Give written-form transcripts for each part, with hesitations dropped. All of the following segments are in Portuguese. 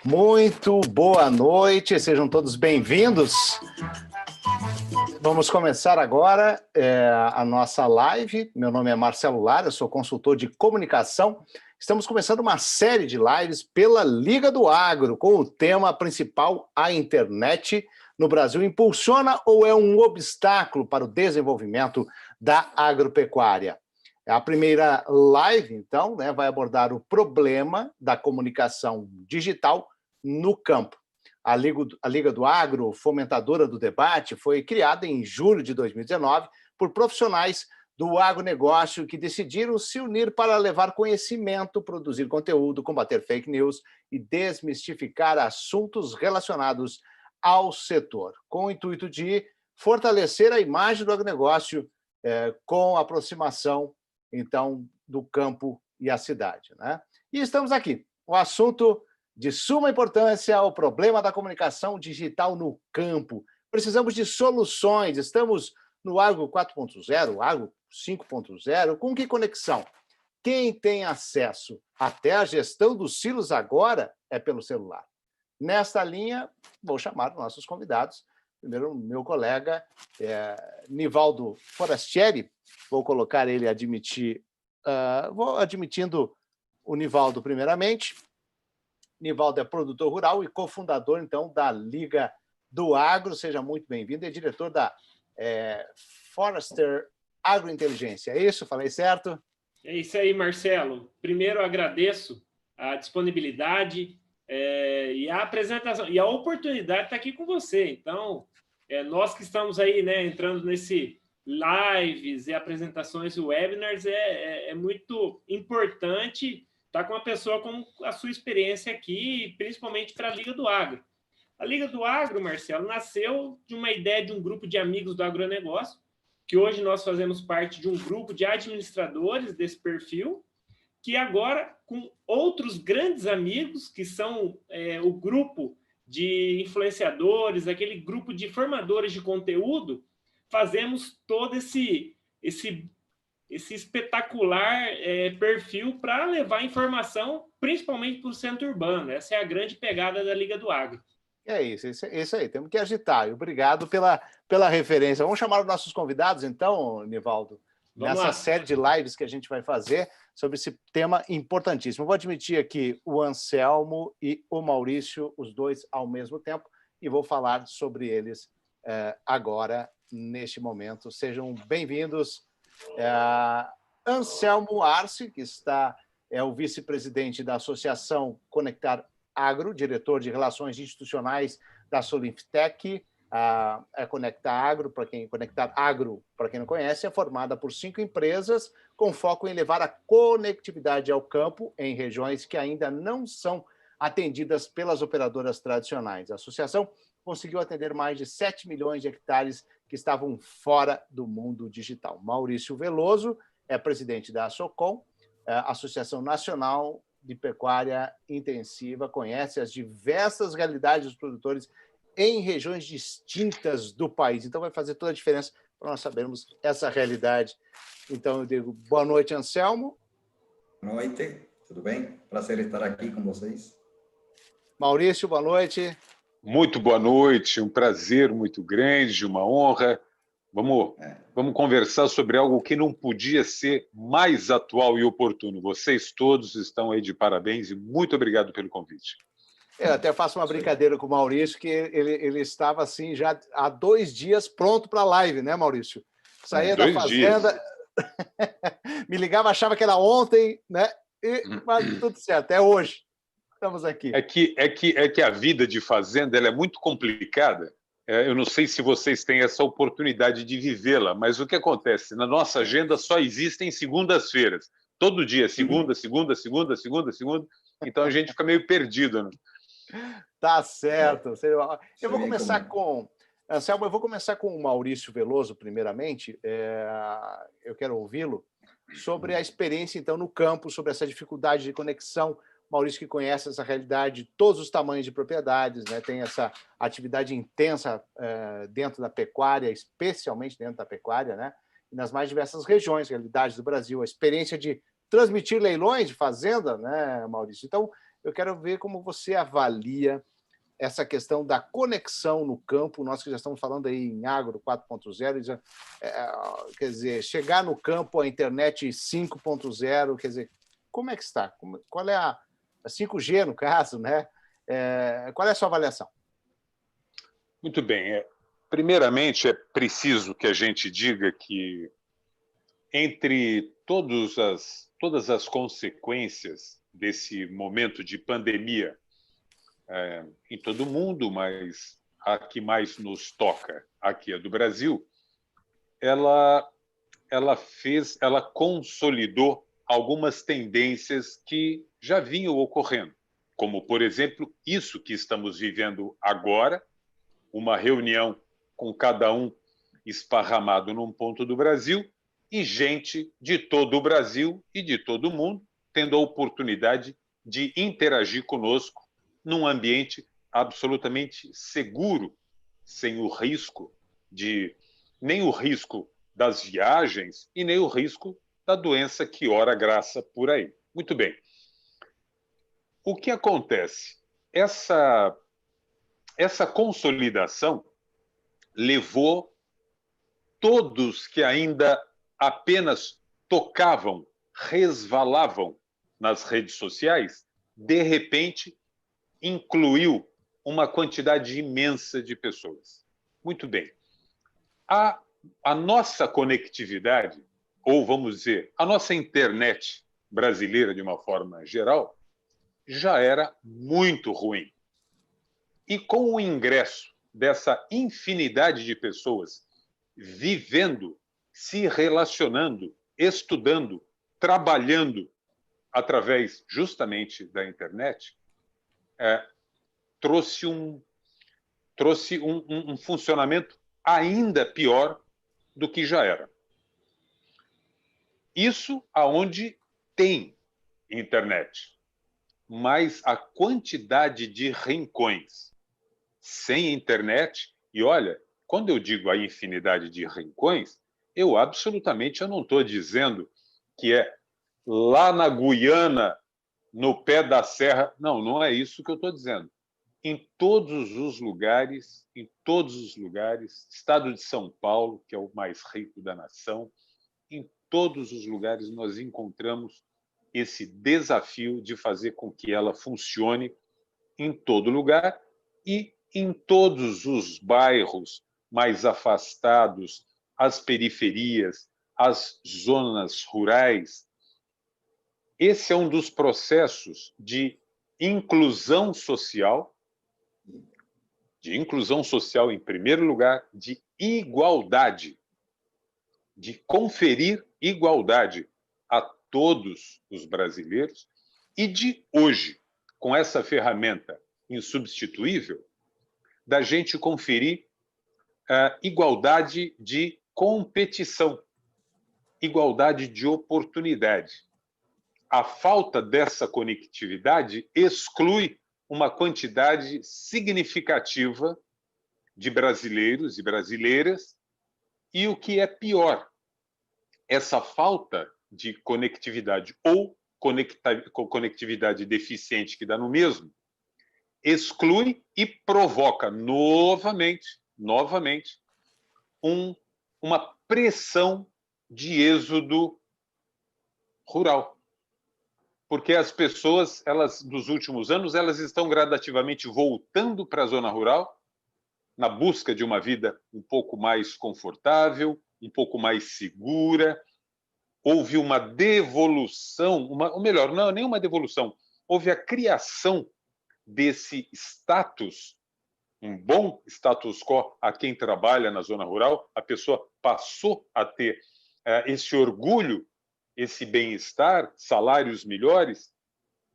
Muito boa noite, sejam todos bem-vindos. Vamos começar agora a nossa live. Meu nome é Marcelo Lara, eu sou consultor de comunicação. Estamos começando uma série de lives pela Liga do Agro, com o tema principal: a internet no Brasil impulsiona ou é um obstáculo para o desenvolvimento da agropecuária? A primeira live, então, vai abordar o problema da comunicação digital no campo. A Liga do Agro, fomentadora do debate, foi criada em julho de 2019 por profissionais do agronegócio que decidiram se unir para levar conhecimento, produzir conteúdo, combater fake news e desmistificar assuntos relacionados ao setor, com o intuito de fortalecer a imagem do agronegócio com a aproximação, então, do campo e a cidade, né? E estamos aqui. O assunto de suma importância, o problema da comunicação digital no campo. Precisamos de soluções. Estamos no Agro 4.0, Agro 5.0. Com que conexão? Quem tem acesso até a gestão dos silos agora é pelo celular. Nesta linha, vou chamar nossos convidados. Primeiro, meu colega Nivaldo Forastieri. Vou colocar ele vou admitindo o Nivaldo primeiramente. Nivaldo é produtor rural e cofundador, então, da Liga do Agro. Seja muito bem-vindo. É diretor da Forester Agrointeligência. É isso? Falei certo? É isso aí, Marcelo. Primeiro, eu agradeço a disponibilidade e a apresentação e a oportunidade de estar aqui com você. Então, nós que estamos aí, entrando nesse lives e apresentações e webinars, é muito importante estar com uma pessoa com a sua experiência aqui, principalmente para a Liga do Agro. A Liga do Agro, Marcelo, nasceu de uma ideia de um grupo de amigos do agronegócio, que hoje nós fazemos parte de um grupo de administradores desse perfil, que agora, com outros grandes amigos, que são o grupo de influenciadores, aquele grupo de formadores de conteúdo, fazemos todo esse espetacular perfil para levar informação, principalmente para o centro urbano. Essa é a grande pegada da Liga do Agro. É isso aí, temos que agitar. Obrigado pela referência. Vamos chamar os nossos convidados, então, Nivaldo, nessa série de lives que a gente vai fazer sobre esse tema importantíssimo. Eu vou admitir aqui o Anselmo e o Maurício, os dois ao mesmo tempo, e vou falar sobre eles agora, neste momento. Sejam bem-vindos. Anselmo Arce, que é o vice-presidente da Associação Conectar Agro, diretor de Relações Institucionais da Solinftec. A Conectar Agro, para quem não conhece, é formada por 5 empresas com foco em levar a conectividade ao campo em regiões que ainda não são atendidas pelas operadoras tradicionais. A associação conseguiu atender mais de 7 milhões de hectares que estavam fora do mundo digital. Maurício Veloso é presidente da ASOCOM, Associação Nacional de Pecuária Intensiva, conhece as diversas realidades dos produtores em regiões distintas do país. Então, vai fazer toda a diferença para nós sabermos essa realidade. Então, eu digo boa noite, Anselmo. Boa noite, tudo bem? Prazer estar aqui com vocês. Maurício, boa noite. Muito boa noite, um prazer muito grande, uma honra. Vamos conversar sobre algo que não podia ser mais atual e oportuno. Vocês todos estão aí de parabéns e muito obrigado pelo convite. Eu até faço uma brincadeira com o Maurício, que ele estava assim já há 2 dias pronto para a live, né, Maurício? Saía da fazenda, me ligava, achava que era ontem, né? Mas tudo certo, é hoje. Estamos aqui. É que a vida de fazenda ela é muito complicada. Eu não sei se vocês têm essa oportunidade de vivê-la, mas o que acontece? Na nossa agenda só existem segundas-feiras. Todo dia, segunda. Então a gente fica meio perdido, né? Tá certo. Eu vou começar com... Anselmo, eu vou começar com o Maurício Veloso, primeiramente. Eu quero ouvi-lo sobre a experiência, então, no campo, sobre essa dificuldade de conexão. Maurício, que conhece essa realidade de todos os tamanhos de propriedades, né? Tem essa atividade intensa dentro da pecuária, especialmente dentro da pecuária, né? E nas mais diversas regiões, realidades do Brasil, a experiência de transmitir leilões de fazenda, né, Maurício? Então, eu quero ver como você avalia essa questão da conexão no campo, nós que já estamos falando aí em Agro 4.0, quer dizer, chegar no campo a internet 5.0, quer dizer, como é que está? Qual é a 5G, no caso, né? Qual é a sua avaliação? Muito bem. Primeiramente, é preciso que a gente diga que, entre todas as consequências desse momento de pandemia em todo o mundo, mas a que mais nos toca aqui é do Brasil, ela consolidou algumas tendências que já vinham ocorrendo, como, por exemplo, isso que estamos vivendo agora, uma reunião com cada um esparramado num ponto do Brasil e gente de todo o Brasil e de todo o mundo tendo a oportunidade de interagir conosco num ambiente absolutamente seguro, sem o risco nem o risco das viagens e nem o risco da doença que ora graça por aí. Muito bem. O que acontece? Essa consolidação levou todos que ainda apenas tocavam, resvalavam nas redes sociais, de repente incluiu uma quantidade imensa de pessoas. Muito bem. A nossa conectividade, ou vamos dizer, a nossa internet brasileira, de uma forma geral, já era muito ruim. E com o ingresso dessa infinidade de pessoas vivendo, se relacionando, estudando, trabalhando através justamente da internet, trouxe um funcionamento ainda pior do que já era. Isso aonde tem internet, mas a quantidade de rincões sem internet, e olha, quando eu digo a infinidade de rincões, eu não estou dizendo que é lá na Guiana, no pé da serra. Não, não é isso que eu estou dizendo. Em todos os lugares, estado de São Paulo, que é o mais rico da nação, em todos os lugares nós encontramos esse desafio de fazer com que ela funcione em todo lugar e em todos os bairros mais afastados, as periferias, as zonas rurais. Esse é um dos processos de inclusão social em primeiro lugar, de igualdade, de conferir igualdade a todos os brasileiros e de hoje, com essa ferramenta insubstituível, da gente conferir igualdade de competição, igualdade de oportunidade. A falta dessa conectividade exclui uma quantidade significativa de brasileiros e brasileiras, e o que é pior, essa falta de conectividade ou conectividade deficiente, que dá no mesmo, exclui e provoca novamente uma pressão de êxodo rural. Porque as pessoas, dos últimos anos, elas estão gradativamente voltando para a zona rural, na busca de uma vida um pouco mais confortável, um pouco mais segura. Houve uma devolução, ou melhor, não nem uma devolução, houve a criação desse status, um bom status quo a quem trabalha na zona rural. A pessoa passou a ter esse orgulho, esse bem-estar, salários melhores,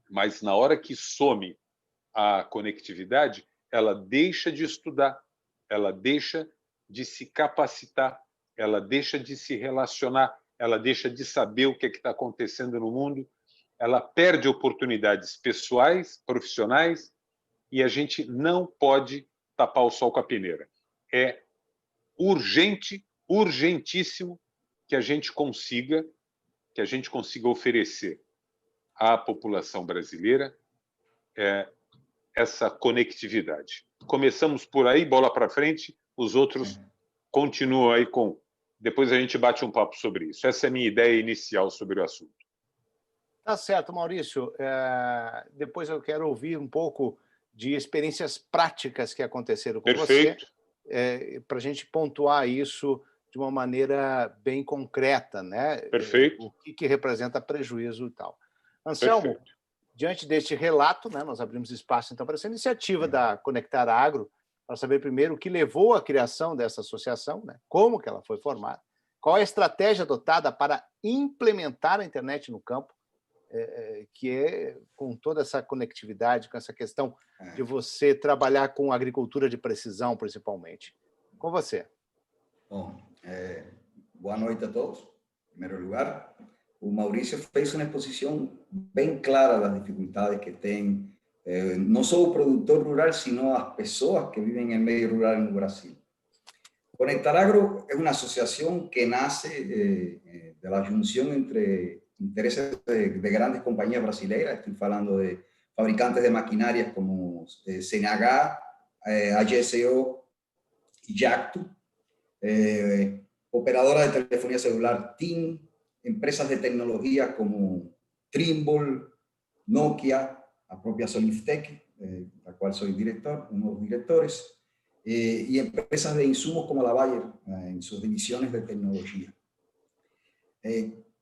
mas na hora que some a conectividade, ela deixa de estudar, ela deixa de se capacitar, ela deixa de se relacionar, ela deixa de saber o que está acontecendo no mundo, ela perde oportunidades pessoais, profissionais, e a gente não pode tapar o sol com a peneira. É urgente, urgentíssimo que a gente consiga que a gente consiga oferecer à população brasileira essa conectividade. Começamos por aí, bola para frente, os outros continuam aí com... Depois a gente bate um papo sobre isso. Essa é a minha ideia inicial sobre o assunto. Tá certo, Maurício. Depois eu quero ouvir um pouco de experiências práticas que aconteceram com Perfeito. você, para a gente pontuar isso de uma maneira bem concreta, né? Perfeito. O que representa prejuízo e tal. Anselmo, Perfeito. diante deste relato, né, nós abrimos espaço então para essa iniciativa da Conectar Agro, para saber primeiro o que levou à criação dessa associação, né? Como que ela foi formada, qual é a estratégia adotada para implementar a internet no campo, que é com toda essa conectividade, com essa questão de você trabalhar com agricultura de precisão, principalmente. Com você. Bom, boa noite a todos. Em primeiro lugar, o Maurício fez uma exposição bem clara das dificuldades que tem, não só o produtor rural, sino as pessoas que vivem no meio rural no Brasil. Conectar Agro es una asociación que nace de la junción entre intereses de grandes compañías brasileñas. Estoy hablando de fabricantes de maquinarias como CNH, AGSO y Jacto, operadoras de telefonía celular TIM, empresas de tecnología como Trimble, Nokia, la propia Soliftech, la cual soy director, uno de los directores, y empresas de insumos como la Bayer en sus divisiones de tecnología.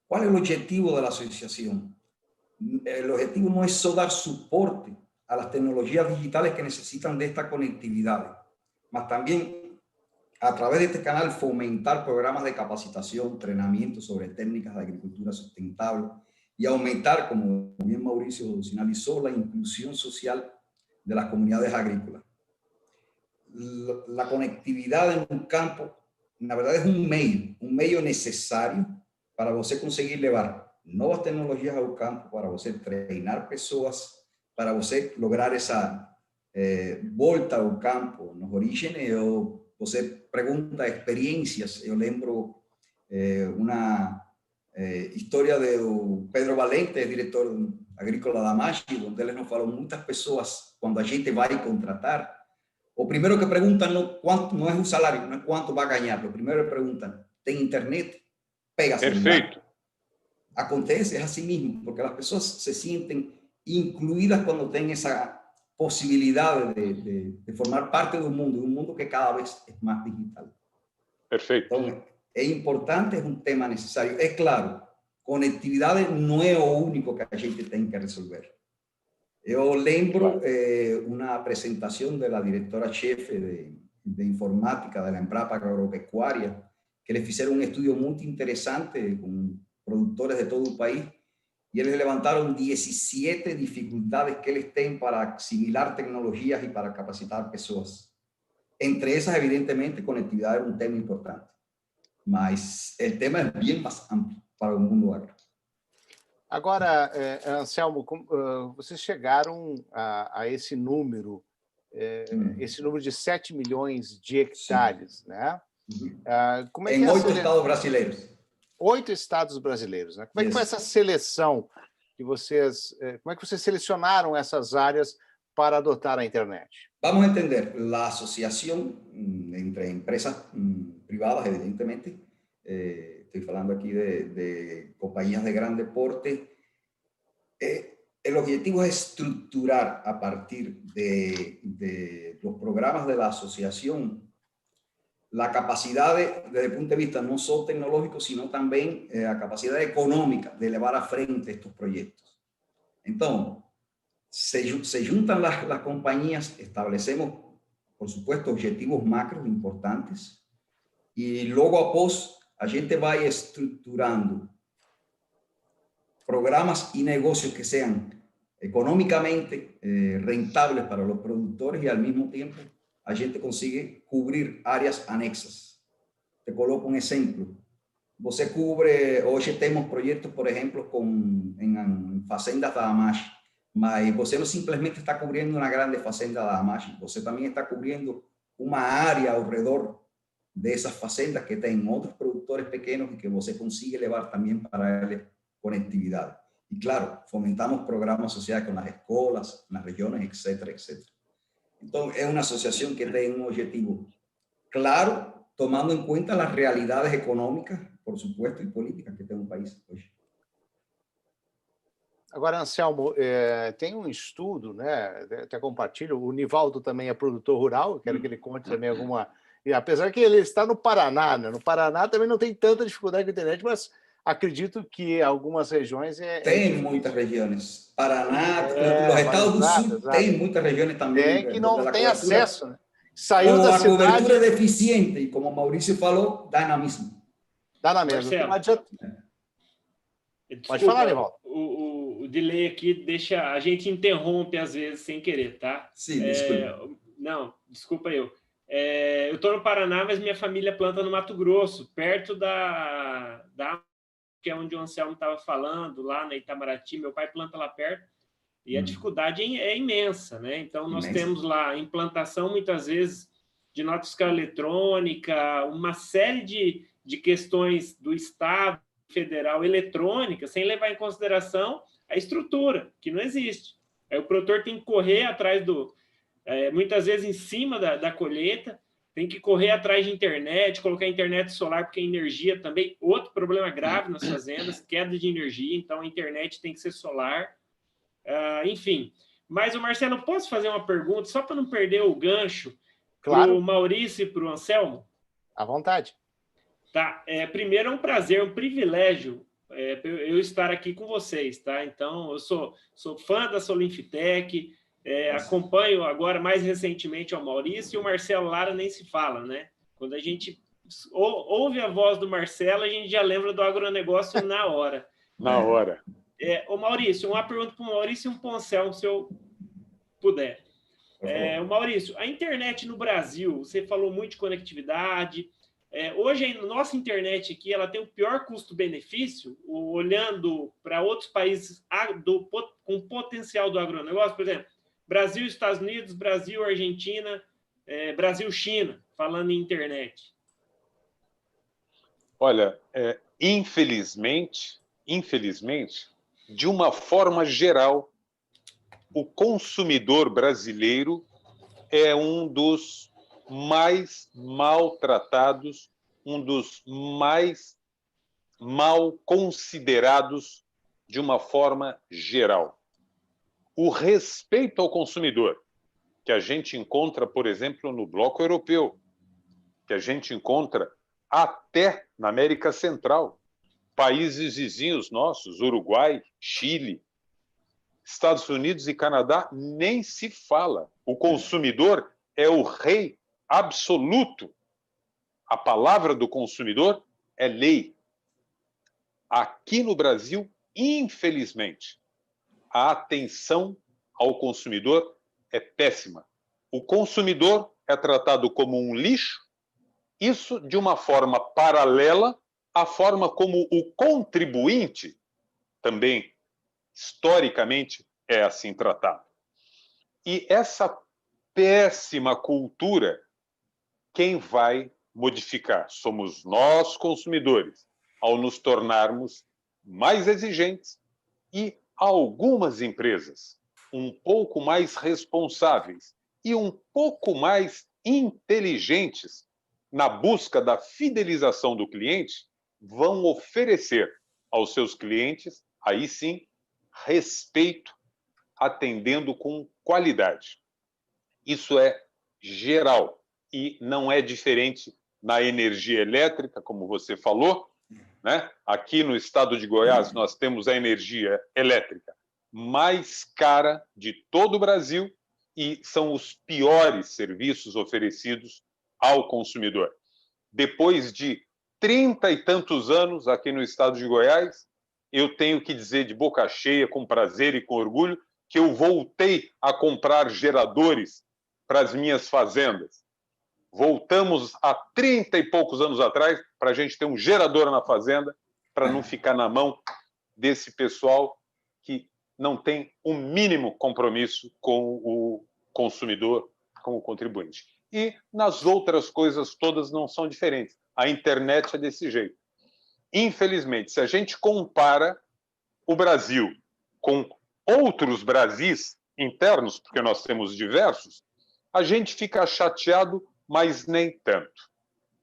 ¿Cuál es el objetivo de la asociación? El objetivo no es solo dar soporte a las tecnologías digitales que necesitan de esta conectividad, mas también a través de este canal fomentar programas de capacitación, entrenamiento sobre técnicas de agricultura sustentable y aumentar, como bien Mauricio sinalizó, la inclusión social de las comunidades agrícolas. La conectividad en un campo, la verdad, es un medio necesario para você conseguir levar novas tecnologias ao campo, para você treinar pessoas, para você lograr essa volta ao campo. Nos orígenes, você pergunta experiências. Eu lembro uma história do Pedro Valente, diretor agrícola da MACHI, onde ele nos falou muitas pessoas, quando a gente vai contratar, o primero que preguntan no es un salario, no es cuánto va a ganar. Lo primero que preguntan, ¿ten internet? Pega celular. Perfeito. Acontece, es así mismo, porque las personas se sienten incluidas cuando tienen esa posibilidad de formar parte de un mundo que cada vez es más digital. Perfeito. Entonces, es importante, es un tema necesario. Es claro, conectividad no es lo único que la gente tiene que resolver. Yo lembro una presentación de la directora jefe de informática de la Embrapa Agropecuaria, que les hicieron un estudio muy interesante con productores de todo el país, y ellos levantaron 17 dificultades que ellos tienen para asimilar tecnologías y para capacitar personas. Entre esas, evidentemente, conectividad era un tema importante, mas el tema es bien más amplio para el mundo agro. Agora, Anselmo, vocês chegaram a esse número de 7 milhões de hectares, né? Como é que em 8 estados brasileiros. 8 estados brasileiros, né? Como é que foi essa seleção que vocês... Como é que vocês selecionaram essas áreas para adotar a internet? Vamos a entender, la asociación entre empresas privadas, evidentemente, estoy hablando aquí de compañías de grande porte. El objetivo es estructurar a partir de los programas de la asociación la capacidad desde el punto de vista no solo tecnológico, sino también la capacidad económica de llevar a frente estos proyectos. Entonces, se juntan las compañías, establecemos, por supuesto, objetivos macros importantes y luego após a gente va estructurando programas y negocios que sean económicamente rentables para los productores y al mismo tiempo a gente consigue cubrir áreas anexas. Te coloco un ejemplo. Você cubre, hoje temos proyectos, por ejemplo, en fazendas da AMACHI, mas você no simplesmente está cubriendo una grande fazenda da AMACHI, você también está cubriendo una área alrededor de esas fazendas que tienen otros productores pequeños y que você consigue llevar también para ellos conectividad. Y claro, fomentamos programas sociales con las escuelas, las regiones, etcétera, etcétera. Entonces, es una asociación que tiene un objetivo claro, tomando en cuenta las realidades económicas, por supuesto, y políticas que tem um país hoje. Agora, Anselmo, tem um estudo, né? Até compartilho, o Nivaldo também é produtor rural, eu quero que ele conte também alguma... E apesar que ele está no Paraná, né? No Paraná também não tem tanta dificuldade com a internet, mas acredito que algumas regiões tem muitas regiões. Paraná, os estados do sul tem muitas regiões também. Tem que não tem acesso, né? Saiu ou da a cidade... cobertura é deficiente, e como o Maurício falou, dá na mesma. Dá na mesma. Marcelo, pode falar, Nivaldo. O delay aqui deixa... A gente interrompe às vezes sem querer, tá? Sim, desculpa. Não, desculpa eu. Eu estou no Paraná, mas minha família planta no Mato Grosso, perto da que é onde o Anselmo estava falando, lá na Itamaraty. Meu pai planta lá perto e a dificuldade é imensa, né? Então, nós temos lá implantação, muitas vezes, de nota fiscal eletrônica, uma série de questões do Estado federal eletrônica, sem levar em consideração a estrutura, que não existe. Aí o produtor tem que correr atrás muitas vezes em cima da colheita, tem que correr atrás de internet, colocar internet solar, porque a energia também, outro problema grave nas fazendas, queda de energia, então a internet tem que ser solar, enfim. Mas, Marcelo, posso fazer uma pergunta, só para não perder o gancho, claro, para o Maurício e para o Anselmo? À vontade. Tá, primeiro é um prazer, um privilégio eu estar aqui com vocês, tá? Então, eu sou fã da Solinfitec, acompanho agora, mais recentemente, ao Maurício, e o Marcelo Lara nem se fala, né? Quando a gente ouve a voz do Marcelo, a gente já lembra do agronegócio na hora. Na hora. Ô Maurício, uma pergunta para o Maurício e um para o Anselmo, se eu puder. O Maurício, a internet no Brasil, você falou muito de conectividade. Hoje, a nossa internet aqui, ela tem o pior custo-benefício, olhando para outros países com potencial do agronegócio, por exemplo, Brasil, Estados Unidos, Brasil, Argentina, Brasil, China, falando em internet. Olha, infelizmente, de uma forma geral, o consumidor brasileiro é um dos mais maltratados, um dos mais mal considerados de uma forma geral. O respeito ao consumidor, que a gente encontra, por exemplo, no bloco europeu, que a gente encontra até na América Central, países vizinhos nossos, Uruguai, Chile, Estados Unidos e Canadá, nem se fala. O consumidor é o rei absoluto. A palavra do consumidor é lei. Aqui no Brasil, infelizmente, a atenção ao consumidor é péssima. O consumidor é tratado como um lixo, isso de uma forma paralela à forma como o contribuinte também, historicamente, é assim tratado. E essa péssima cultura, quem vai modificar? Somos nós, consumidores, ao nos tornarmos mais exigentes e algumas empresas um pouco mais responsáveis e um pouco mais inteligentes na busca da fidelização do cliente vão oferecer aos seus clientes, aí sim, respeito, atendendo com qualidade. Isso é geral e não é diferente na energia elétrica, como você falou, né? Aqui no estado de Goiás, nós temos a energia elétrica mais cara de todo o Brasil e são os piores serviços oferecidos ao consumidor. Depois de 30 e tantos anos aqui no estado de Goiás, eu tenho que dizer de boca cheia, com prazer e com orgulho, que eu voltei a comprar geradores para as minhas fazendas. Voltamos a 30 e poucos anos atrás para a gente ter um gerador na fazenda, para não ficar na mão desse pessoal que não tem o mínimo compromisso com o consumidor, com o contribuinte. E nas outras coisas todas não são diferentes. A internet é desse jeito. Infelizmente, se a gente compara o Brasil com outros Brasis internos, porque nós temos diversos, a gente fica chateado, mas nem tanto.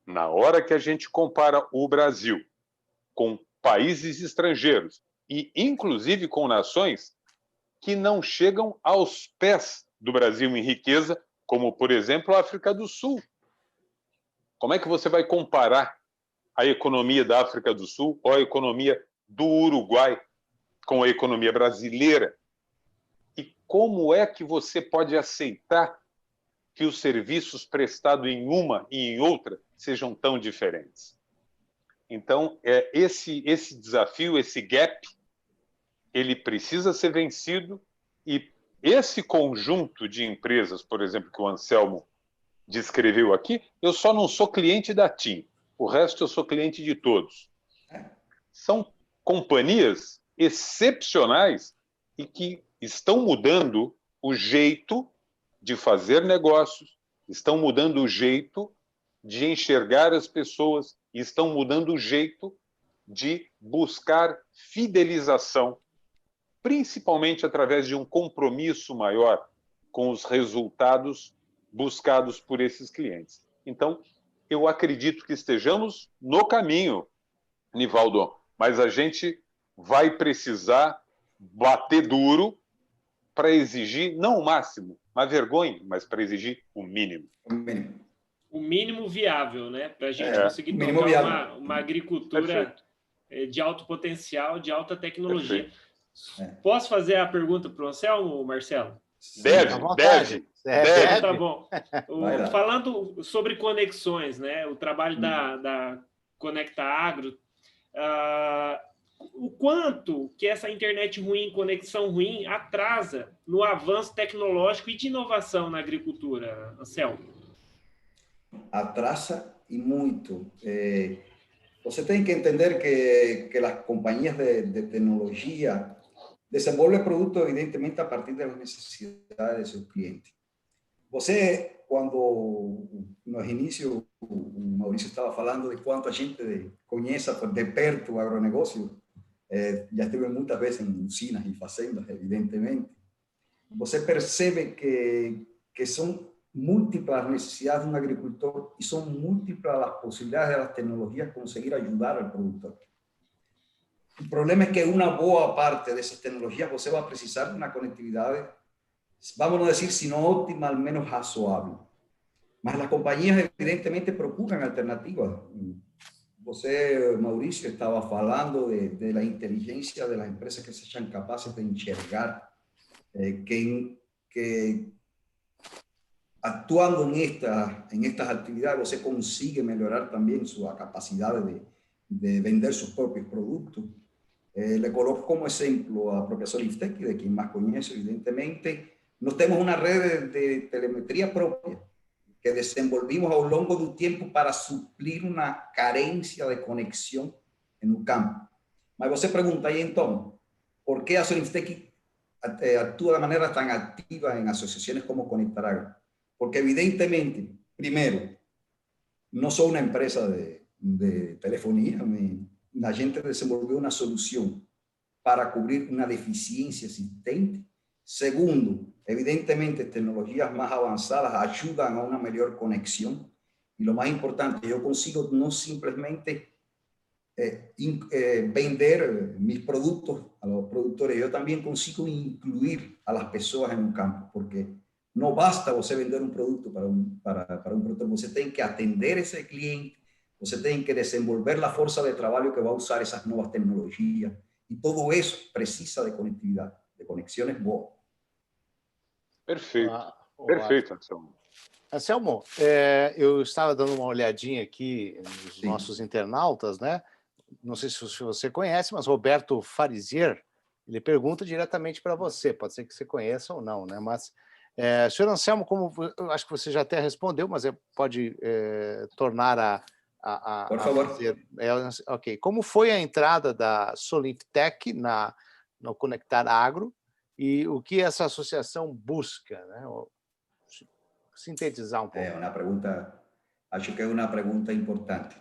Na hora que a gente compara o Brasil com países estrangeiros e, inclusive, com nações que não chegam aos pés do Brasil em riqueza, como, por exemplo, a África do Sul. Como é que você vai comparar a economia da África do Sul ou a economia do Uruguai com a economia brasileira? E como é que você pode aceitar que os serviços prestados em uma e em outra sejam tão diferentes? Então, esse desafio, esse gap, ele precisa ser vencido, e esse conjunto de empresas, por exemplo, que o Anselmo descreveu aqui, eu só não sou cliente da TIM, o resto eu sou cliente de todos. São companhias excepcionais e que estão mudando o jeito de fazer negócios, estão mudando o jeito de enxergar as pessoas, e estão mudando o jeito de buscar fidelização, principalmente através de um compromisso maior com os resultados buscados por esses clientes. Então, eu acredito que estejamos no caminho, Nivaldo, mas a gente vai precisar bater duro para exigir, não o máximo, uma vergonha, mas para exigir o mínimo. O mínimo viável, né? Para a gente conseguir tocar uma agricultura de alto potencial, de alta tecnologia. Posso fazer a pergunta para o Anselmo, Marcelo? Deve. Tá bom. Falando sobre conexões, né? O trabalho da Conecta Agro, o quanto que essa internet ruim, conexão ruim, atrasa no avanço tecnológico e de inovação na agricultura, Anselmo? Atrasa y mucho. Você tem que entender que las compañías de tecnología desenvolven productos evidentemente a partir de las necesidades de sus clientes. Você, quando nos inicios, o Maurício estava falando de quanto a gente conhece de perto o agronegócio, já estive muitas vezes em usinas e fazendas, evidentemente. Você percebe que são múltiplas las necesidades de un agricultor y son múltiples las posibilidades de las tecnologías conseguir ayudar al productor. El problema es que una boa parte de esas tecnologías você va a precisar de una conectividad, vamos a decir, si no óptima, al menos razoable. Mas las compañías evidentemente procuran alternativas. Você, Mauricio, estaba hablando de la inteligencia de las empresas que sean capaces de enxergar que actuando en estas actividades, você consigue mejorar también su capacidad de vender sus propios productos. Le coloco como ejemplo a propia Solinftec, de quien más conoce, evidentemente. Nos tenemos una red de telemetría propia que desenvolvimos a lo largo de un tiempo para suplir una carencia de conexión en un campo. Mas você pregunta aí, então, por qué a Solinftec actúa de manera tan activa en asociaciones como Conectar Agro? Porque evidentemente, primero, no soy una empresa de telefonía, la gente desenvolvió una solución para cubrir una deficiencia existente. Segundo, evidentemente, tecnologías más avanzadas ayudan a una mayor conexión. Y lo más importante, yo consigo no simplemente vender mis productos a los productores, yo también consigo incluir a las personas en un campo, porque no basta você vender un producto para un productor, você tem que atender ese cliente, você tem que desenvolver la fuerza de trabajo que va a usar esas nuevas tecnologías, y todo eso precisa de conectividad, de conexiones boas. Perfeito. Perfeito, Anselmo. Anselmo, eu estava dando uma olhadinha aqui nos nossos internautas, né? Não sei se você conhece, mas Roberto Farizier, ele pergunta diretamente para você, pode ser que você conheça ou não, né? Mas, senhor Anselmo, como eu acho que você já até respondeu, mas pode tornar Por favor. fazer. Ok. Como foi a entrada da Solinftec no Conectar Agro e o que essa associação busca, né? Sintetizar um pouco. Una pregunta, acho que es una pregunta importante.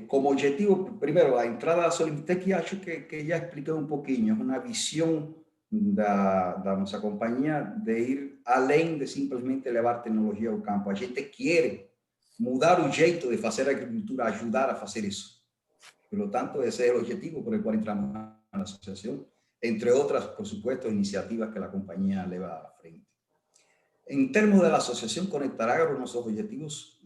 Como objetivo, primeiro, a entrada da Solintec, acho que já expliquei um pouquinho, é uma visão da nossa companhia de ir além de simplesmente levar tecnologia ao campo. A gente quer mudar o jeito de fazer agricultura, ajudar a fazer isso. Por tanto, ese es el objetivo por el cual entramos a la asociación, entre otras, por supuesto, iniciativas que la compañía lleva a frente. En términos de la asociación Conectar Agro, nuestros objetivos,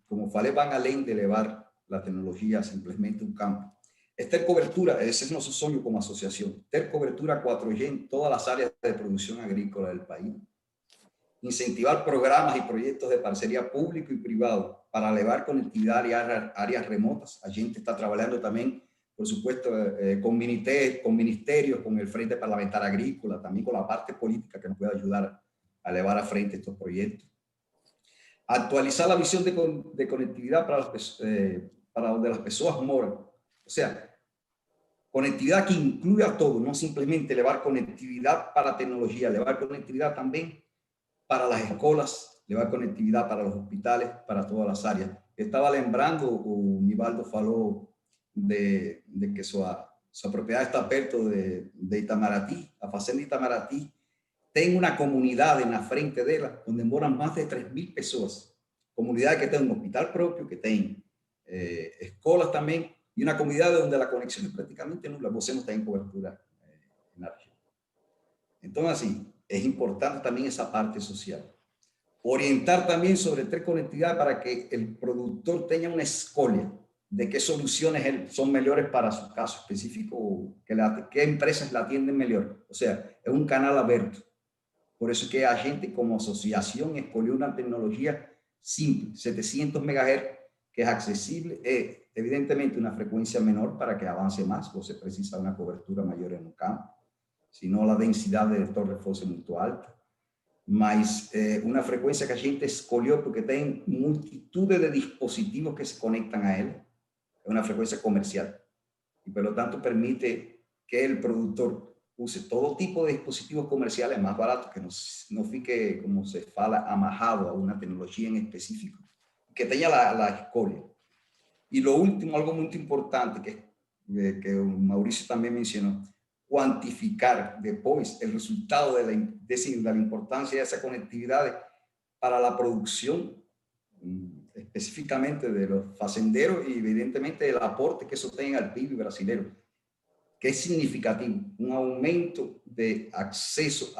como falei, van além de levar la tecnología simplesmente a un campo. Es ter cobertura, ese es nuestro sueño como asociación, ter cobertura 4G en todas las áreas de producción agrícola del país. Incentivar programas y proyectos de parcería público y privado para elevar conectividad a áreas remotas. A gente está trabajando también, por supuesto, con ministerios, con el Frente Parlamentar Agrícola, también con la parte política que nos puede ayudar a elevar a frente estos proyectos. Actualizar la visión de conectividad para donde las personas moran. O sea, conectividad que incluya todo, no simplemente elevar conectividad para tecnología, elevar conectividad también para las escolas, levar conectividad para los hospitales, para todas las áreas. Estaba lembrando, o Nivaldo falou de que su propiedad está perto de Itamaraty, a fazenda Itamaraty, tem una comunidad en la frente de ella, donde moran más de 3.000 personas. Comunidad que tiene un hospital propio, que tiene escolas también, y una comunidad donde la conexión es prácticamente nula. Vos no está en cobertura en la región. Entonces, así, es importante también esa parte social. Orientar también sobre conectividad para que el productor tenga una escolia de qué soluciones son mejores para su caso específico, qué empresas la atienden mejor. O sea, es un canal abierto. Por eso es que la gente como asociación escogió una tecnología simple, 700 MHz, que es accesible, evidentemente una frecuencia menor para que avance más, o se precisa una cobertura mayor en un campo. Senão a densidade de torre fosse muito alta, mas uma frequência que a gente escolheu porque tem multitude de dispositivos que se conectam a ela, é uma frequência comercial, e pelo tanto permite que o produtor use todo tipo de dispositivos comerciales mais baratos, que não fique, como se fala, amarrado a uma tecnologia em específico, que tenha a escolha. E lo último, algo muito importante, que o Maurício também mencionou, cuantificar después el resultado de la importancia de esa conectividad para la producción, específicamente de los facenderos y evidentemente el aporte que eso tenga al PIB brasileño, que es significativo, un aumento de acceso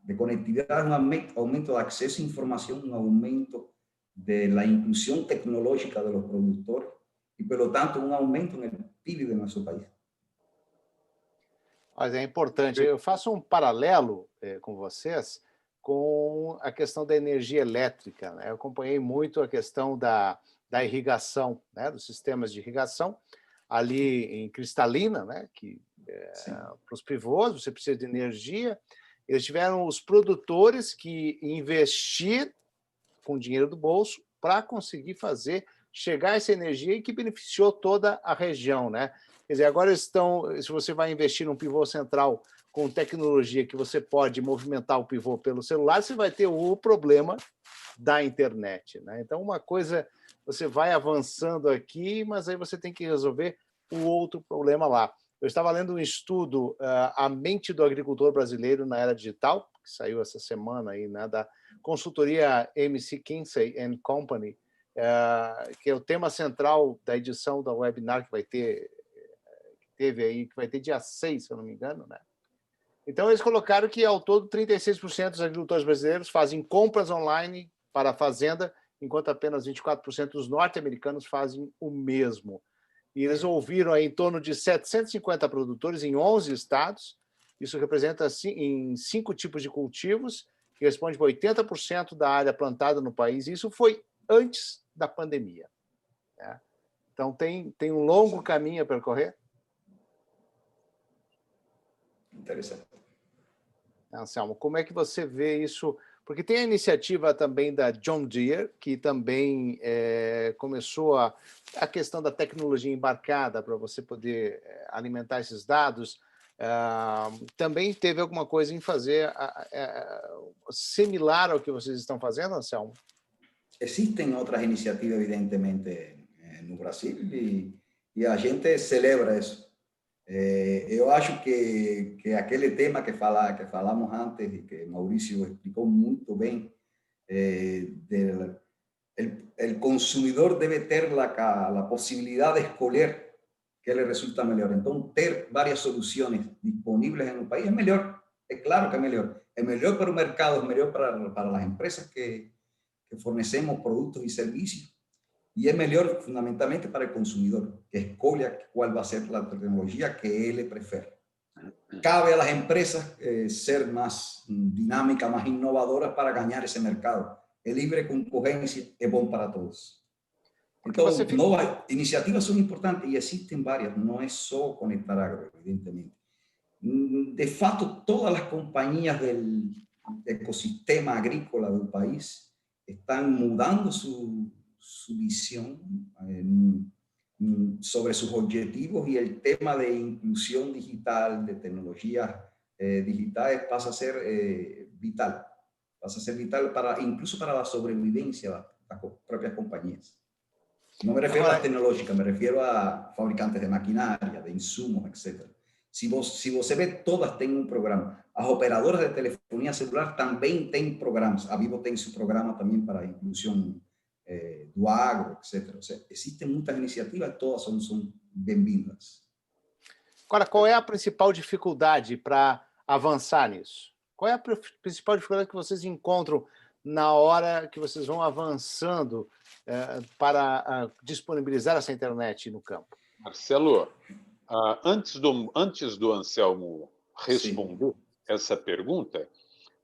de conectividad, un aumento de acceso a información, un aumento de la inclusión tecnológica de los productores y por lo tanto un aumento en el PIB de nuestro país. Mas é importante. Eu faço um paralelo com vocês com a questão da energia elétrica, né? Eu acompanhei muito a questão da irrigação, né? Dos sistemas de irrigação, ali em Cristalina, né? Que para os pivôs você precisa de energia. Eles tiveram os produtores que investir com dinheiro do bolso para conseguir chegar essa energia e que beneficiou toda a região, né? Quer dizer, agora se você vai investir num pivô central com tecnologia que você pode movimentar o pivô pelo celular, você vai ter o problema da internet, né? Então, uma coisa, você vai avançando aqui, mas aí você tem que resolver o outro problema lá. Eu estava lendo um estudo, A Mente do Agricultor Brasileiro na Era Digital, que saiu essa semana aí, né, da consultoria MC Kinsey & Company, que é o tema central da edição da webinar que vai ter dia 6, se eu não me engano, né? Então, eles colocaram que, ao todo, 36% dos agricultores brasileiros fazem compras online para a fazenda, enquanto apenas 24% dos norte-americanos fazem o mesmo. E eles ouviram aí em torno de 750 produtores em 11 estados. Isso representa em 5 tipos de cultivos, que responde por 80% da área plantada no país. Isso foi antes da pandemia, né? Então, tem um longo caminho a percorrer. Interessante. Anselmo, como é que você vê isso? Porque tem a iniciativa também da John Deere, que também começou a questão da tecnologia embarcada para você poder alimentar esses dados. Também teve alguma coisa em fazer similar ao que vocês estão fazendo, Anselmo? Existen otras iniciativas, evidentemente, no Brasil e a gente celebra isso. Eu acho que aquele tema que falamos antes e que Maurício explicou muito bem, el consumidor debe ter la posibilidad de escoger qué le resulta mejor. Entonces, ter varias soluciones disponibles en un país es mejor. Es claro que es mejor. Es mejor para un mercado, es mejor para las empresas que fornecemos productos y servicios. Y es mejor fundamentalmente para el consumidor, que escoja cuál va a ser la tecnología que él prefiere. Cabe a las empresas ser más dinámicas, más innovadoras para ganar ese mercado. El libre concurrencia es bom para todos. Entonces, iniciativas son importantes y existen varias, no es solo Conectar Agro, evidentemente. De fato, todas las compañías del ecosistema agrícola del país están mudando su visión sobre sus objetivos y el tema de inclusión digital, de tecnologías digitales pasa a ser vital. Pasa a ser vital incluso para la sobrevivencia de las propias compañías. No me refiero a las tecnológicas, me refiero a fabricantes de maquinaria, de insumos, etc. Si você ve, todas tienen un programa. Las operadoras de telefonía celular también tienen programas. A Vivo tiene su programa también para inclusión do agro, etc. O sea, existen muchas iniciativas, todas son bem-vindas. Agora, qual é a principal dificuldade para avançar nisso? Qual é a principal dificuldade que vocês encontram na hora que vocês vão avançando para disponibilizar essa internet no campo? Marcelo, antes do Anselmo responder essa pergunta,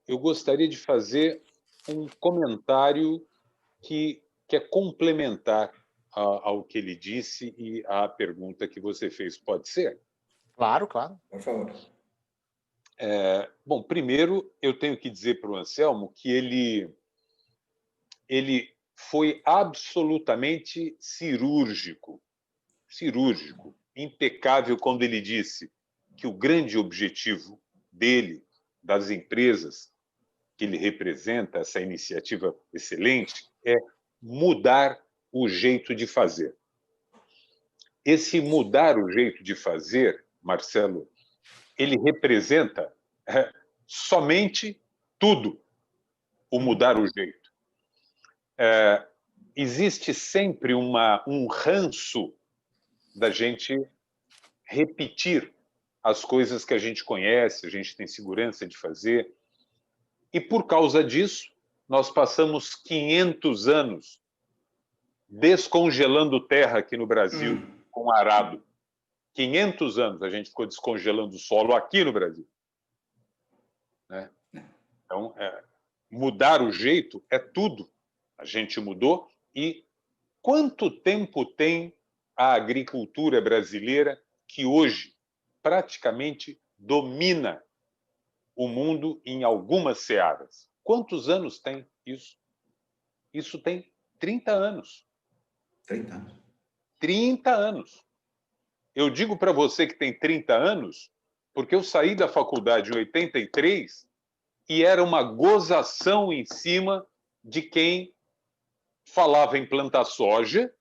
eu gostaria de fazer um comentário que é complementar ao que ele disse e à pergunta que você fez. Pode ser? Claro, claro. Por favor. Bom, primeiro eu tenho que dizer para o Anselmo que ele foi absolutamente cirúrgico, impecável quando ele disse que o grande objetivo dele, das empresas que ele representa, essa iniciativa excelente, é mudar o jeito de fazer. Esse mudar o jeito de fazer, Marcelo, ele representa somente tudo, o mudar o jeito. Existe sempre um ranço da gente repetir as coisas que a gente conhece, a gente tem segurança de fazer. E, por causa disso, nós passamos 500 anos descongelando terra aqui no Brasil com arado. 500 anos a gente ficou descongelando o solo aqui no Brasil. Né? Então, mudar o jeito é tudo. A gente mudou. E quanto tempo tem a agricultura brasileira que hoje praticamente domina o mundo em algumas searas? Quantos anos tem isso? Isso tem 30 anos. 30 anos. 30 anos. Eu digo para você que tem 30 anos porque eu saí da faculdade em 83 e era uma gozação em cima de quem falava em plantar soja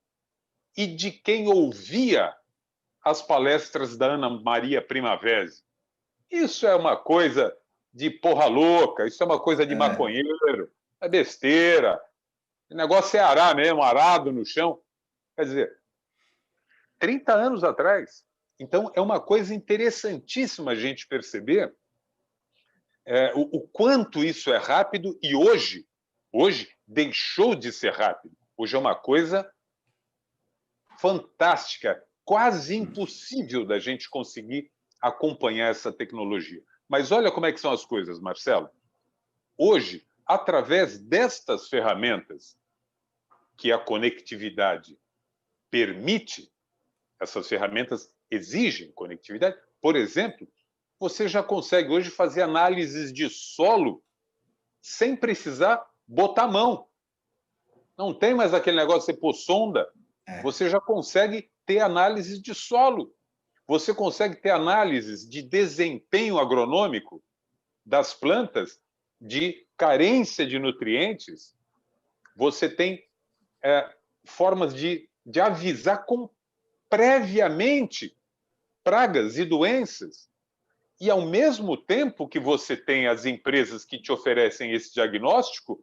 e de quem ouvia as palestras da Ana Maria Primavera. Isso é uma coisa de porra louca, isso é uma coisa de maconheiro, é besteira. O negócio é arar mesmo, arado no chão. Quer dizer, 30 anos atrás. Então, é uma coisa interessantíssima a gente perceber o quanto isso é rápido e hoje deixou de ser rápido. Hoje é uma coisa fantástica, quase impossível da gente conseguir acompanhar essa tecnologia. Mas olha como é que são as coisas, Marcelo. Hoje, através destas ferramentas que a conectividade permite, essas ferramentas exigem conectividade. Por exemplo, você já consegue hoje fazer análises de solo sem precisar botar a mão. Não tem mais aquele negócio de você pôr sonda. Você já consegue ter análises de solo. Você consegue ter análises de desempenho agronômico das plantas, de carência de nutrientes. Você tem formas de de avisar previamente pragas e doenças. E, ao mesmo tempo que você tem as empresas que te oferecem esse diagnóstico,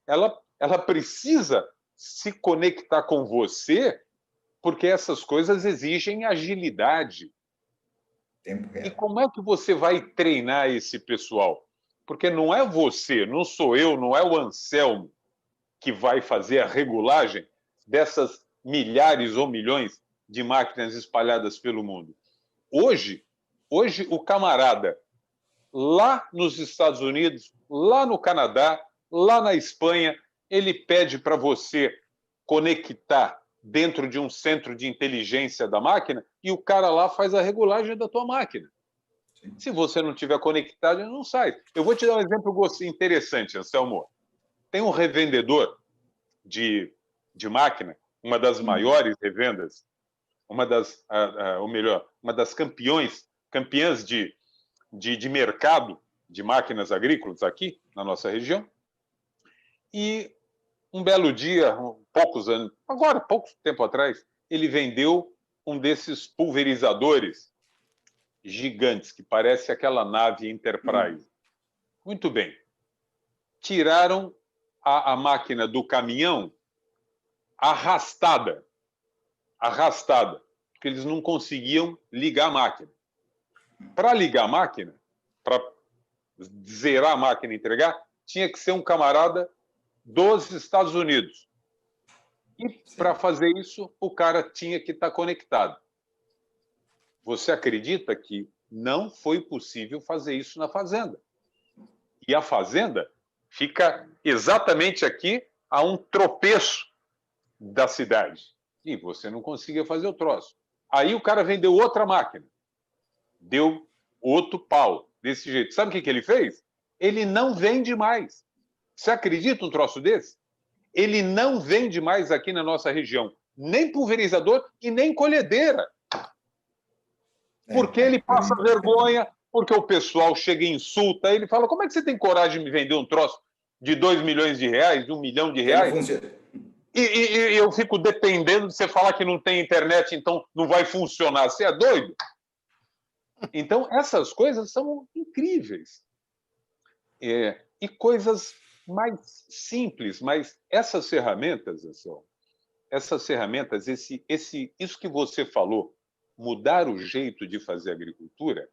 ela precisa se conectar com você, porque essas coisas exigem agilidade. E como é que você vai treinar esse pessoal? Porque não é você, não sou eu, não é o Anselmo que vai fazer a regulagem dessas milhares ou milhões de máquinas espalhadas pelo mundo. Hoje o camarada lá nos Estados Unidos, lá no Canadá, lá na Espanha, ele pede para você conectar dentro de um centro de inteligência da máquina e o cara lá faz a regulagem da tua máquina. Sim. Se você não tiver conectado, ele não sai. Eu vou te dar um exemplo interessante, Anselmo. Tem um revendedor de máquina, uma das maiores revendas, uma das campeãs de mercado de máquinas agrícolas aqui na nossa região. E um belo dia, pouco tempo atrás, ele vendeu um desses pulverizadores gigantes, que parece aquela nave Enterprise. Muito bem. Tiraram a máquina do caminhão arrastada, porque eles não conseguiam ligar a máquina. Para ligar a máquina, para zerar a máquina e entregar, tinha que ser um camarada dos Estados Unidos. E para fazer isso, o cara tinha que estar conectado. Você acredita que não foi possível fazer isso na fazenda? E a fazenda fica exatamente aqui a um tropeço da cidade. E você não conseguia fazer o troço. Aí o cara vendeu outra máquina. Deu outro pau, desse jeito. Sabe o que ele fez? Ele não vende mais. Você acredita um troço desse? Ele não vende mais aqui na nossa região. Nem pulverizador e nem colhedeira. Porque ele passa vergonha, porque o pessoal chega e insulta. Ele fala, como é que você tem coragem de me vender um troço de 2 milhões de reais, de 1 milhão de reais? E eu fico dependendo de você falar que não tem internet, então não vai funcionar. Você é doido? Então, essas coisas são incríveis. E coisas mais simples, mas essas ferramentas, Anselmo, isso que você falou, mudar o jeito de fazer agricultura,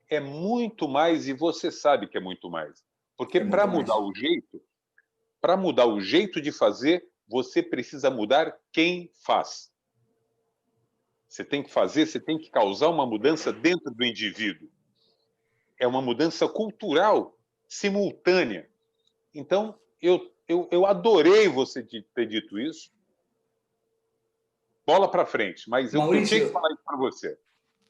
é muito mais, e você sabe que é muito mais. Porque para mudar o jeito de fazer, você precisa mudar quem faz. Você tem que fazer, você tem que causar uma mudança dentro do indivíduo. É uma mudança cultural simultânea. Então, eu adorei você ter dito isso. Bola para frente, mas Maurício, eu tinha que falar isso para você.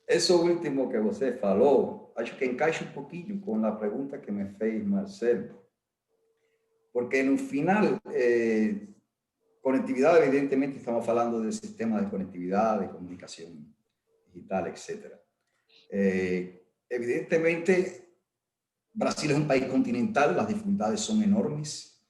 Isso último que você falou, acho que encaixa um pouquinho com a pergunta que me fez Marcelo. Porque no final, conectividad, evidentemente estamos hablando de sistemas de conectividad, de comunicación digital, etc. Evidentemente, Brasil es un país continental, las dificultades son enormes.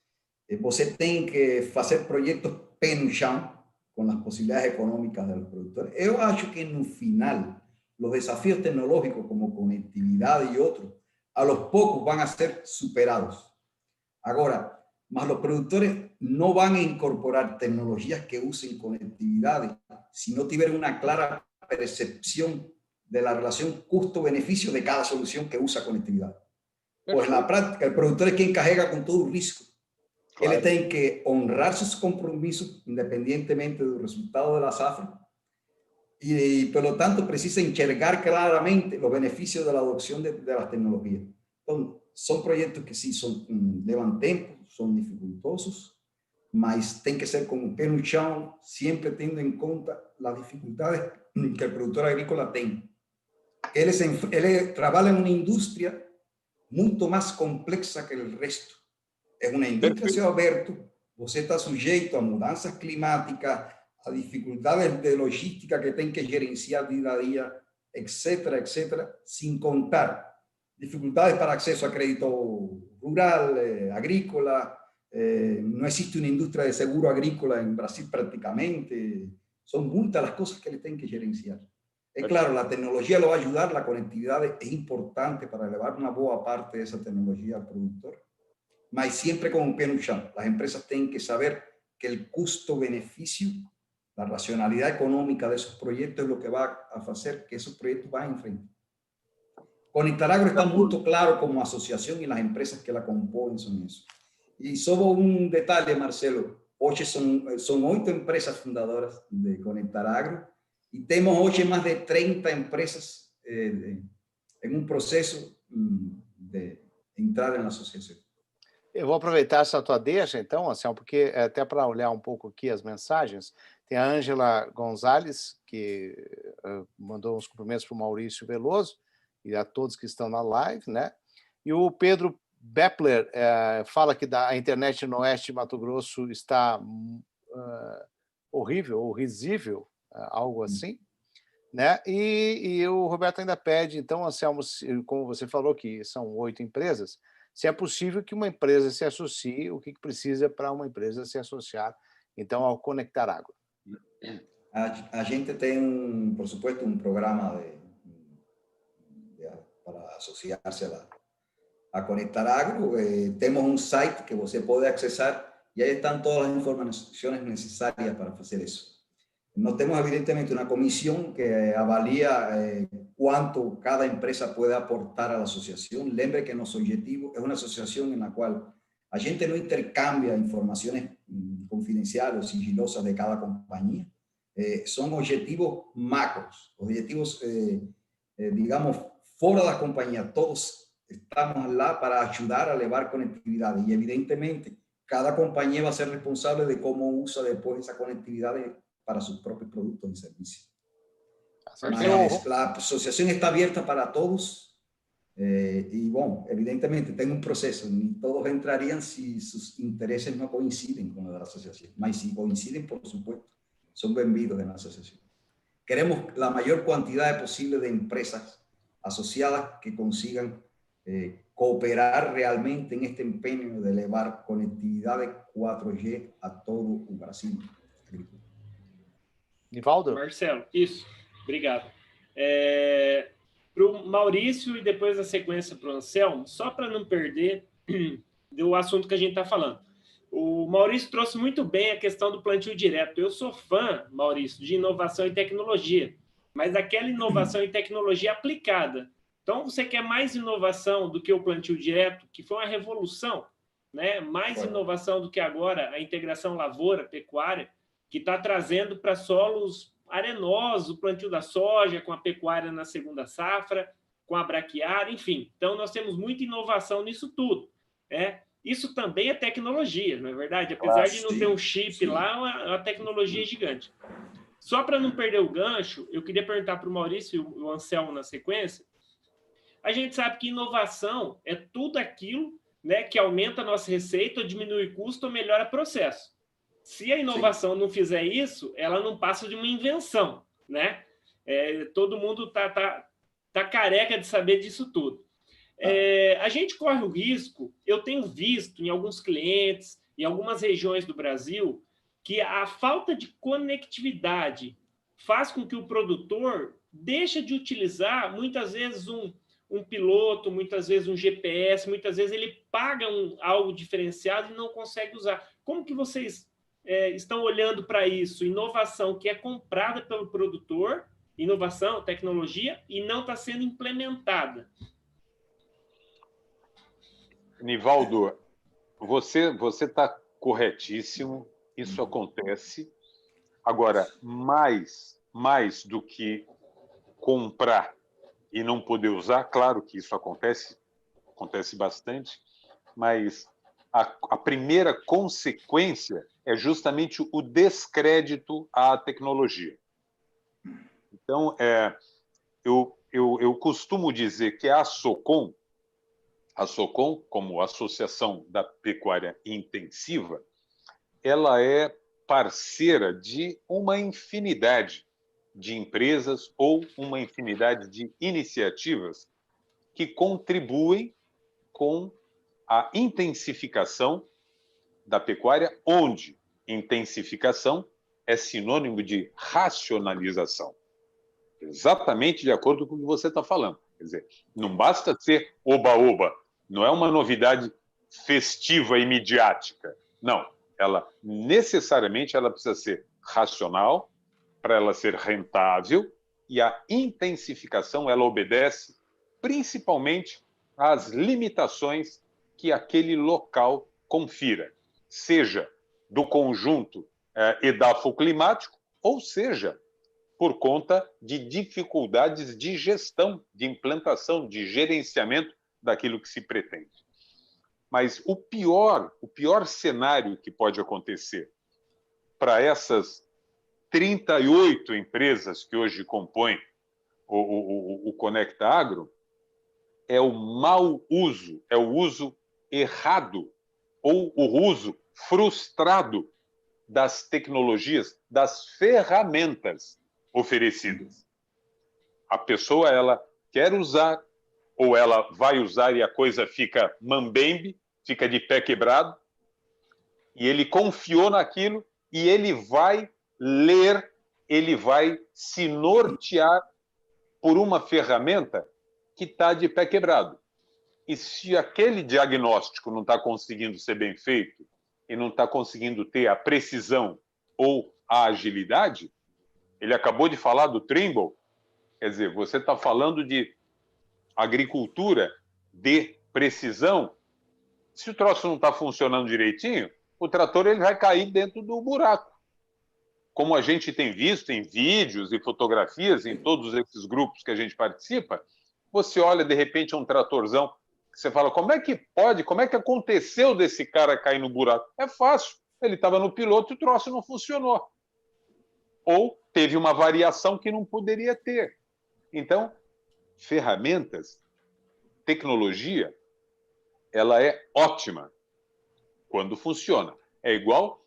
Você tem que fazer proyectos pé no chão, con las posibilidades económicas de los productores. Yo acho que no final, los desafíos tecnológicos como conectividad y otros, a los pocos van a ser superados. Ahora, mas los productores no van a incorporar tecnologías que usen conectividad si no tienen una clara percepción de la relación costo-beneficio de cada solución que usa conectividad. Pues en la práctica, el productor es quien carga con todo el riesgo. Claro. Él tiene que honrar sus compromisos independientemente del resultado de la zafra y por lo tanto precisa enxergar claramente los beneficios de la adopción de las tecnologías. Entonces, son proyectos que sí llevan tiempo, son dificultosos, mas tem que ser con un pé no chão, siempre teniendo en cuenta las dificultades que el productor agrícola tiene. Él trabaja en una industria mucho más complexa que el resto. Es una industria, seu Alberto, você está sujeito a mudanças climáticas, a dificuldades de logística que tem que gerenciar dia a dia, etc., etc., sin contar dificultades para acceso a crédito rural, agrícola. No existe una industria de seguro agrícola en Brasil prácticamente. Son muchas las cosas que le tienen que gerenciar. Es claro, la tecnología lo va a ayudar, la conectividad es importante para elevar una boa parte de esa tecnología al productor, mas siempre con un pie en el chão. Las empresas tienen que saber que el costo-beneficio, la racionalidad económica de esos proyectos es lo que va a hacer que esos proyectos vayan en frente. Conectar Agro está muy claro como asociación y las empresas que la componen son eso. Y solo un detalle, Marcelo. Hoy son 8 empresas fundadoras de Conectar Agro y tenemos hoy más de 30 empresas en um processo de entrar na associação. Eu vou aproveitar essa tua deixa, então, Anselmo, porque até para olhar um pouco aqui as mensagens, tem a Ângela Gonzalez, que mandou uns cumprimentos para o Maurício Veloso e a todos que estão na live, né? E o Pedro Bepler fala que a internet no oeste de Mato Grosso está horrível, ou risível, algo assim, né? E o Roberto ainda pede, então, Anselmo, como você falou que são 8 empresas, se é possível que uma empresa se associe, o que precisa para uma empresa se associar, então, ao Conectar Agro? A gente tem, por supuesto, um programa para associar-se a Conectar Agro. Temos um site que você pode acessar e aí estão todas as informações necessárias para fazer isso. Nós temos, evidentemente, uma comissão que avalia quanto cada empresa pode aportar à associação. Lembre que nosso objetivo é uma associação na qual a gente não intercambia informações confidenciais ou sigilosas de cada companhia. São objetivos macros, objetivos, digamos, fora da companhia. Todos estamos lá para ajudar a levar conectividade e, evidentemente, cada companhia vai ser responsável de como usa depois essa conectividade para sus propios productos y servicios. La asociación está abierta para todos y, bueno, evidentemente tengo un proceso, ni todos entrarían si sus intereses no coinciden con los de la asociación, mas si coinciden, por supuesto, son bienvenidos en la asociación. Queremos la mayor cantidad posible de empresas asociadas que consigan cooperar realmente en este empeño de elevar conectividad de 4G a todo el Brasil. Nivaldo? Marcelo, isso. Obrigado. Para o Maurício e depois a sequência para o Anselmo, só para não perder do assunto que a gente está falando. O Maurício trouxe muito bem a questão do plantio direto. Eu sou fã, Maurício, de inovação e tecnologia, mas aquela inovação e tecnologia aplicada. Então, você quer mais inovação do que o plantio direto, que foi uma revolução, né? Mais inovação do que agora a integração lavoura-pecuária, que está trazendo para solos arenosos o plantio da soja, com a pecuária na segunda safra, com a braquiária, enfim. Então, nós temos muita inovação nisso tudo. Isso também é tecnologia, não é verdade? Apesar de não ter um chip lá, a tecnologia é gigante. Só para não perder o gancho, eu queria perguntar para o Maurício e o Anselmo na sequência. A gente sabe que inovação é tudo aquilo, né, que aumenta a nossa receita, ou diminui custo, ou melhora processo. Se a inovação não fizer isso, ela não passa de uma invenção, né? Todo mundo tá careca de saber disso tudo. A gente corre o risco, eu tenho visto em alguns clientes, em algumas regiões do Brasil, que a falta de conectividade faz com que o produtor deixe de utilizar, muitas vezes, um piloto, muitas vezes um GPS, muitas vezes ele paga algo diferenciado e não consegue usar. Como que vocês estão olhando para isso? Inovação que é comprada pelo produtor, inovação, tecnologia, e não está sendo implementada. Nivaldo, você está corretíssimo, isso acontece. Agora, mais do que comprar e não poder usar, claro que isso acontece bastante, mas a primeira consequência é justamente o descrédito à tecnologia. Então, eu costumo dizer que a Socom, como Associação da Pecuária Intensiva, ela é parceira de uma infinidade de empresas ou uma infinidade de iniciativas que contribuem com a intensificação da pecuária, onde intensificação é sinônimo de racionalização. Exatamente de acordo com o que você está falando. Quer dizer, não basta ser oba-oba, não é uma novidade festiva e midiática. Não, ela necessariamente ela precisa ser racional para ela ser rentável, e a intensificação ela obedece principalmente às limitações que aquele local confira, seja do conjunto edafoclimático, ou seja, por conta de dificuldades de gestão, de implantação, de gerenciamento daquilo que se pretende. Mas o pior cenário que pode acontecer para essas 38 empresas que hoje compõem o Conecta Agro é o mau uso, é o uso errado ou o uso frustrado das tecnologias, das ferramentas oferecidas. A pessoa ela quer usar ou ela vai usar e a coisa fica mambembe, fica de pé quebrado, e ele confiou naquilo e ele vai ler, ele vai se nortear por uma ferramenta que está de pé quebrado. E se aquele diagnóstico não está conseguindo ser bem feito e não está conseguindo ter a precisão ou a agilidade, ele acabou de falar do Trimble, quer dizer, você está falando de agricultura de precisão. Se o troço não está funcionando direitinho, o trator ele vai cair dentro do buraco. Como a gente tem visto em vídeos e fotografias, em todos esses grupos que a gente participa, você olha, de repente, um tratorzão, você fala, como é que pode, como é que aconteceu desse cara cair no buraco? É fácil, ele estava no piloto e o troço não funcionou. Ou teve uma variação que não poderia ter. Então, ferramentas, tecnologia, ela é ótima quando funciona. É igual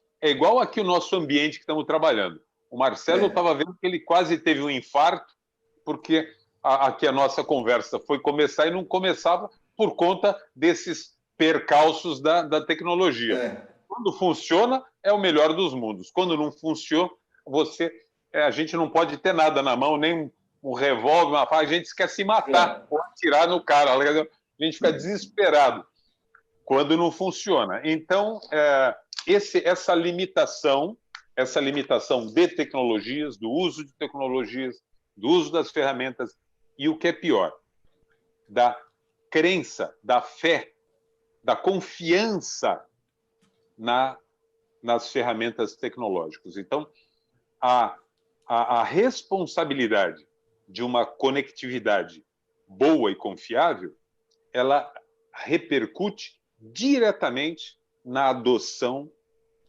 aqui o nosso ambiente que estamos trabalhando. O Marcelo estava vendo que ele quase teve um infarto, porque aqui a nossa conversa foi começar e não começava por conta desses percalços da tecnologia. Quando funciona, é o melhor dos mundos. Quando não funciona, a gente não pode ter nada na mão, nem um revólver, uma faca, a gente quer se matar ou atirar no cara. A gente fica desesperado quando não funciona. Então, essa limitação de tecnologias, do uso de tecnologias, do uso das ferramentas, e o que é pior, da crença, da fé, da confiança nas ferramentas tecnológicas. Então, a responsabilidade de uma conectividade boa e confiável, ela repercute diretamente na adoção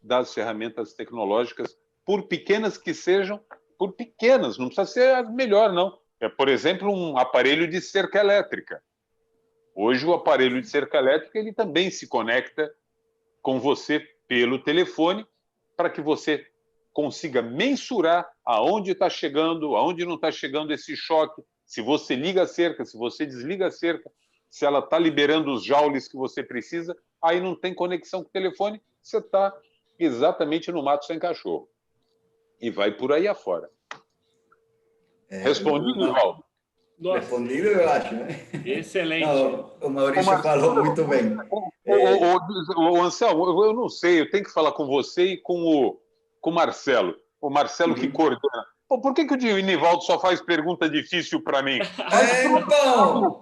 das ferramentas tecnológicas, por pequenas que sejam, por pequenas, não precisa ser a melhor, não. Por exemplo, um aparelho de cerca elétrica. Hoje, o aparelho de cerca elétrica ele também se conecta com você pelo telefone para que você consiga mensurar aonde está chegando, aonde não está chegando esse choque, se você liga a cerca, se você desliga a cerca, se ela está liberando os joules que você precisa, aí não tem conexão com o telefone, você está exatamente no mato sem cachorro. E vai por aí afora. Respondido, Valdo? Respondido, eu acho. Né? Excelente. Não, o Maurício falou muito bem. O Anselmo, eu não sei, eu tenho que falar com você e com o Marcelo. O Marcelo que coordena. Por que o Nivaldo só faz pergunta difícil para mim? Então,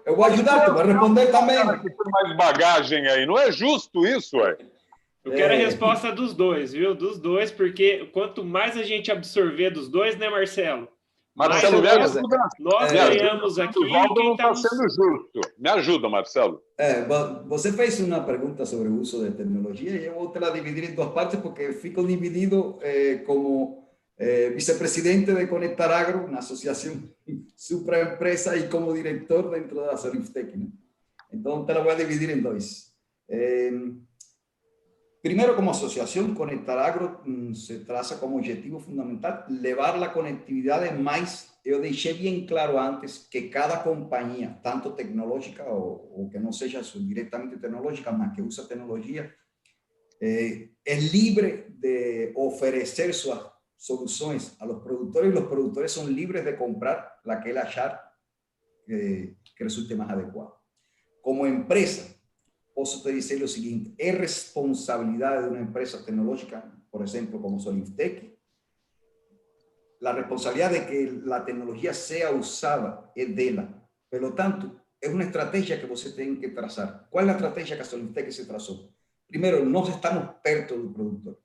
eu vou ajudar, tu vai responder também. Tem mais bagagem aí. Não é justo isso, ué? Eu quero a resposta dos dois, viu? Dos dois, porque quanto mais a gente absorver dos dois, né, Marcelo? Marcelo, nós ganhamos aqui. O Valdo não está sendo justo. Me ajuda, Marcelo. Você fez uma pergunta sobre o uso de tecnologia e eu vou te la dividir em duas partes, porque fico dividido como vicepresidente de Conectar Agro, na associação supraempresa, e como diretor dentro da Soriftec. Né? Então, te la vou dividir em dois. Primero, como asociación, Conectar Agro se traza como objetivo fundamental levar la conectividad más. Yo dejé bien claro antes que cada compañía, tanto tecnológica o que no sea directamente tecnológica, más que usa tecnología, es libre de ofrecer sus soluciones a los productores y los productores son libres de comprar la que él achar que resulte más adecuado. Como empresa, puedo te decir lo siguiente, es responsabilidad de una empresa tecnológica, por ejemplo, como Solinftec, la responsabilidad de que la tecnología sea usada es de ella. Por lo tanto, es una estrategia que você tiene que trazar. ¿Cuál es la estrategia que a Solinftec se trazó? Primero, nós estamos perto do produtor.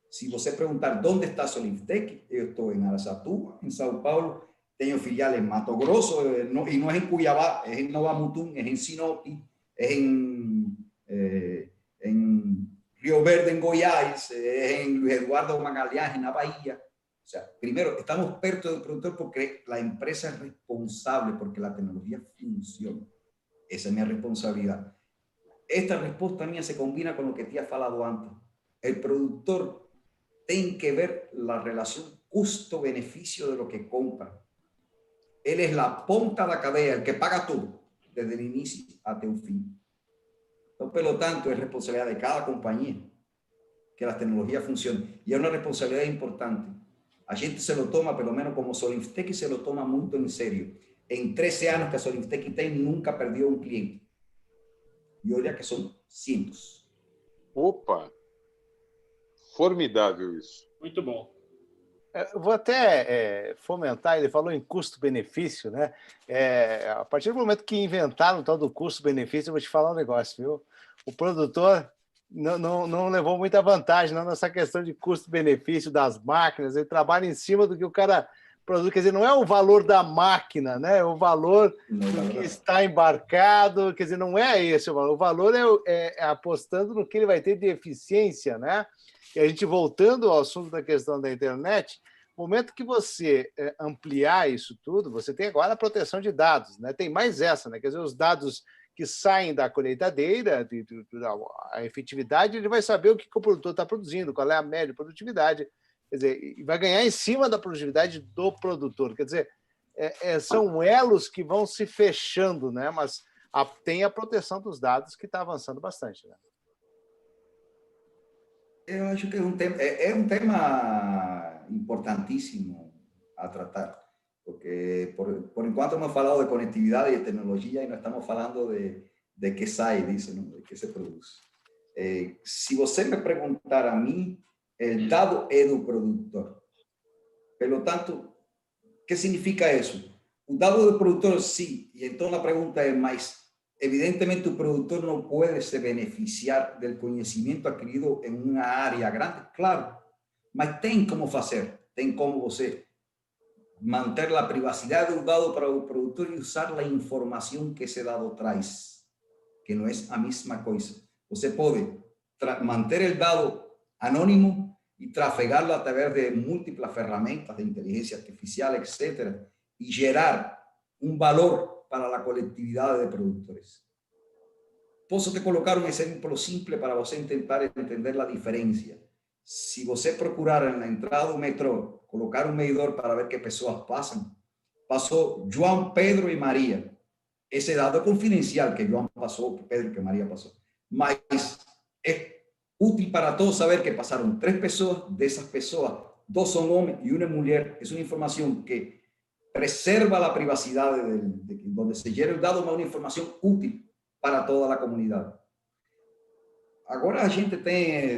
Se você perguntar onde está a Solinftec, eu estou em Araçatuba, em São Paulo, tenho filial em Mato Grosso, e não é em Cuiabá, é em Nova Mutum, é em Sinop, é em Rio Verde, em Goiás, é em Luiz Eduardo Magalhães, na Bahia. O sea, primero, estamos perto del productor porque la empresa es responsable, porque la tecnología funciona. Esa es mi responsabilidad. Esta respuesta mía se combina con lo que te he falado antes. El productor tiene que ver la relación costo-beneficio de lo que compra. Él es la punta de la cadena, el que paga todo, desde el inicio hasta el fin. Entonces, por lo tanto, es responsabilidad de cada compañía que la tecnología funcione. Y es una responsabilidad importante. A gente se lo toma, pelo menos como Solinftec, se lo toma muito em sério. Em 13 anos que a Solinftec tem, nunca perdeu um cliente. E olha que são cientos. Opa! Formidável isso. Muito bom. Eu vou até fomentar, ele falou em custo-benefício, né? A partir do momento que inventaram o tal do custo-benefício, eu vou te falar um negócio, viu? O produtor não levou muita vantagem não, nessa questão de custo-benefício das máquinas, ele trabalha em cima do que o cara produz, quer dizer, não é o valor da máquina, né? É o valor do que está embarcado, quer dizer, não é esse o valor é apostando no que ele vai ter de eficiência, né? E a gente voltando ao assunto da questão da internet, no momento que você ampliar isso tudo, você tem agora a proteção de dados, né? Tem mais essa, né? Quer dizer, os dados que saem da colheitadeira, a efetividade, ele vai saber o que o produtor está produzindo, qual é a média de produtividade, quer dizer, e vai ganhar em cima da produtividade do produtor. Quer dizer, são elos que vão se fechando, né? Mas tem a proteção dos dados que está avançando bastante, né? Eu acho que é um tema importantíssimo a tratar. Porque por enquanto hemos falado de conectividad y de tecnología y no estamos hablando de qué sai disso, ¿no? De qué se produce. Si você me preguntar a mí, el dado es del productor. Por lo tanto, ¿qué significa eso? Un dado del productor sí, y entonces la pregunta es más, evidentemente el productor no puede se beneficiar del conocimiento adquirido en una área grande, claro, mas tem como hacer, tem como você manter la privacidad de un dado para el productor y usar la información que ese dado trae, que no es la misma cosa. Usted puede mantener el dado anónimo y trafegarlo a través de múltiples herramientas de inteligencia artificial, etcétera, y generar un valor para la colectividad de productores. Puedo te colocar un ejemplo simple para você intentar entender la diferencia. Si você procurar en la entrada del metro, colocar un medidor para ver qué personas pasan, pasó João, Pedro y María. Ese dado es confidencial que João pasó, Pedro que María pasó. Mas es útil para todos saber que pasaron 3 personas, de esas personas, 2 son hombres y 1 es mujer. Es una información que preserva la privacidad de donde se genera el dado, más una información útil para toda la comunidad. Agora a gente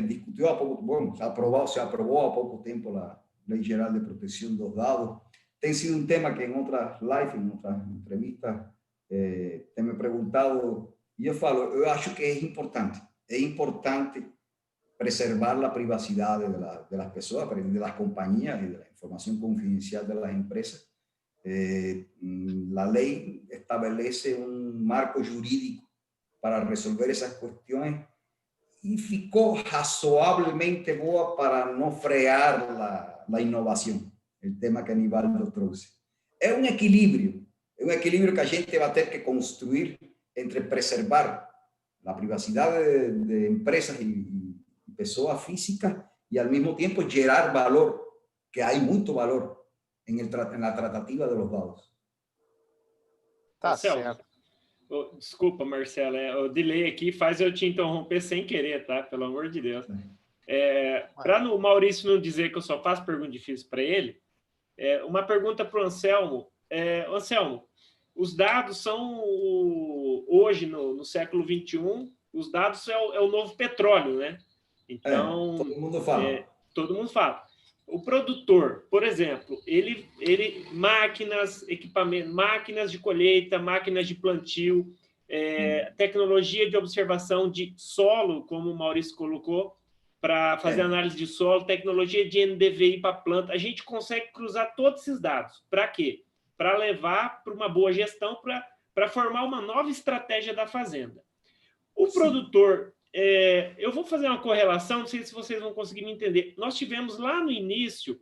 discutiu há pouco, bom, se aprovou há pouco tempo a Lei Geral de Proteção dos Dados. Tem sido um tema que em outras lives, em outras entrevistas, tem me perguntado, e eu falo, eu acho que é importante preservar a privacidade das pessoas, das companhias e da informação confidencial das empresas. A lei estabelece um marco jurídico para resolver essas questões y ficou razoablemente boa para no frear la innovación, el tema que Aníbaldo trouxe. Es un equilibrio que a gente va a tener que construir entre preservar la privacidad de empresas y personas físicas y al mismo tiempo generar valor, que hay mucho valor en la tratativa de los dados. Tá certo. Desculpa, Marcelo, o delay aqui faz eu te interromper sem querer, tá? Pelo amor de Deus. Para o Maurício não dizer que eu só faço pergunta difícil para ele, uma pergunta para o Anselmo. Anselmo, os dados são, hoje, no século XXI, os dados é o novo petróleo, né? Então, todo mundo fala. Todo mundo fala. O produtor, por exemplo, ele máquinas, equipamento, máquinas de colheita, máquinas de plantio, tecnologia de observação de solo, como o Maurício colocou, para fazer análise de solo, tecnologia de NDVI para planta. A gente consegue cruzar todos esses dados. Para quê? Para levar para uma boa gestão, para formar uma nova estratégia da fazenda. O produtor... eu vou fazer uma correlação, não sei se vocês vão conseguir me entender. Nós tivemos lá no início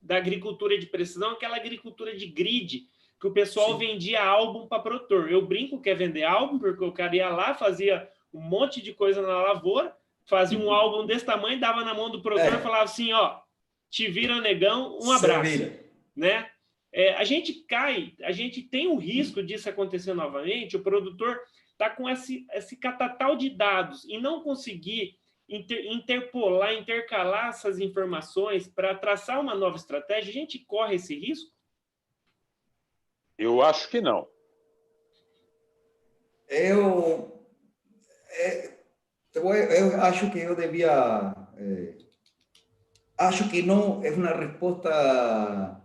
da agricultura de precisão, aquela agricultura de grid, que o pessoal vendia álbum para produtor. Eu brinco que é vender álbum, porque o cara ia lá, fazia um monte de coisa na lavoura, fazia um álbum desse tamanho, dava na mão do produtor e falava assim, ó, te vira, negão, um abraço. Né? A gente tem o risco disso acontecer novamente, o produtor está com esse catatal de dados e não conseguir interpolar, intercalar essas informações para traçar uma nova estratégia, a gente corre esse risco? Eu acho que não. Eu acho que eu devia... acho que não é uma resposta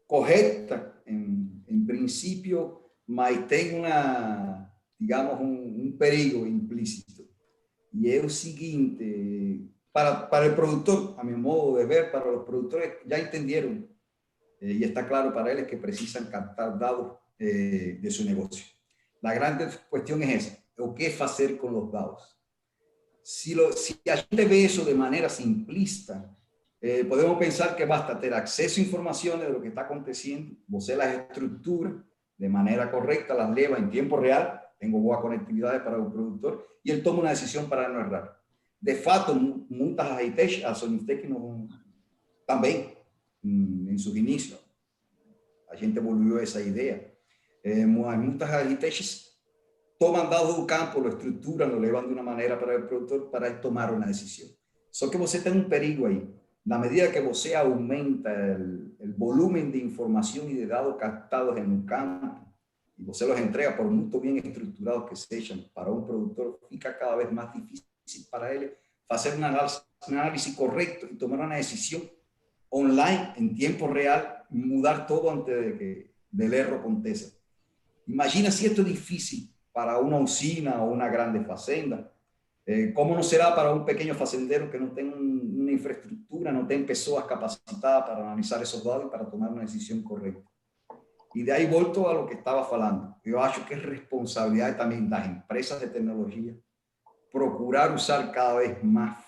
correta, em princípio, mas tem uma... digamos, un perigo implícito. Y es el siguiente, para el productor, a mi modo de ver, para los productores ya entendieron, y está claro para ellos que precisan captar datos de su negocio. La gran cuestión es esa, o qué hacer con los datos. Si a gente ve eso de manera simplista, podemos pensar que basta tener acceso a informaciones de lo que está aconteciendo, você las estructura de manera correcta, las lleva en tiempo real, tengo boa conectividade para o produtor, e ele toma uma decisão para não errar. De fato, muitas agentes, a Sonitec também, em seu início, a gente evoluiu essa ideia. Muitas agentes tomam dados do campo, lo estruturam, lo levam de uma maneira para o produtor para tomar uma decisão. Só que você tem um perigo aí. Na medida que você aumenta o volume de informação e de dados captados no campo, y você los entrega, por muy bien estructurados que sean, para un productor, fica cada vez más difícil para él hacer un análisis correcto y tomar una decisión online, en tiempo real, mudar todo antes de que el error aconteça. Imagina si esto es difícil para una usina o una grande fazenda, ¿cómo no será para un pequeño fazendero que no tenga una infraestructura, no tenga personas capacitadas para analizar esos datos y para tomar una decisión correcta? Y de ahí volto a lo que estaba falando. Yo acho que es responsabilidad también de las empresas de tecnología procurar usar cada vez más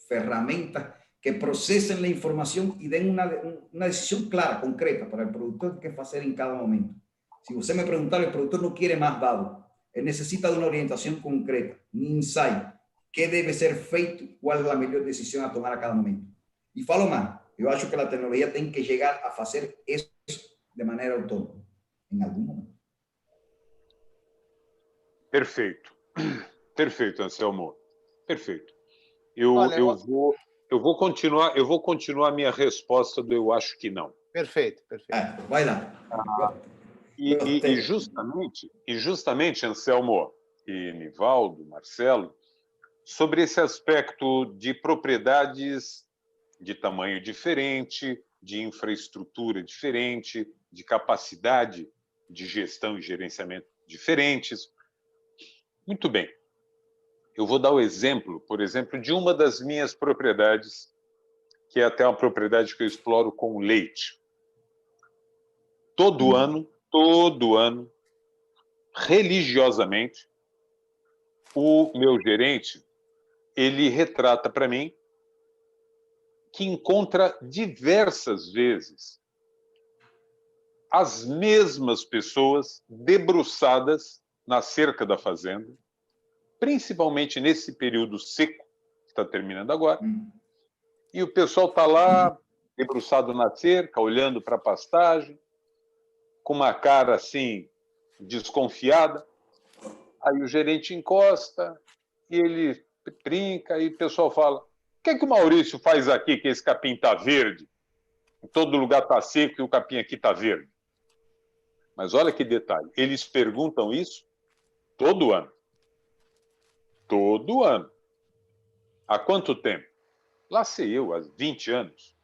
ferramentas que procesen la información y den una decisión clara, concreta para el productor qué hacer en cada momento. Si usted me pregunta, el productor no quiere más dados, él necesita de una orientación concreta, un insight, qué debe ser feito, cuál es la mejor decisión a tomar a cada momento. Y falo más, yo acho que la tecnología tiene que llegar a hacer eso de maneira autônoma, em algum momento. Perfeito. Perfeito, Anselmo. Perfeito. Eu vou continuar a minha resposta do eu acho que não. Perfeito. Vai lá. E justamente, Anselmo e Nivaldo, Marcelo, sobre esse aspecto de propriedades de tamanho diferente, de infraestrutura diferente, de capacidade de gestão e gerenciamento diferentes. Muito bem. Eu vou dar o exemplo, por exemplo, de uma das minhas propriedades, que é até uma propriedade que eu exploro com leite. Todo ano, religiosamente, o meu gerente, ele retrata para mim que encontra diversas vezes as mesmas pessoas debruçadas na cerca da fazenda, principalmente nesse período seco, que está terminando agora, e o pessoal está lá, debruçado na cerca, olhando para a pastagem, com uma cara assim, desconfiada, Aí o gerente encosta e ele brinca e o pessoal fala: o que é que o Maurício faz aqui que esse capim está verde? Em todo lugar está seco e o capim aqui está verde. Mas olha que detalhe, eles perguntam isso todo ano. Todo ano. Há quanto tempo? Lá sei eu, há 20 anos.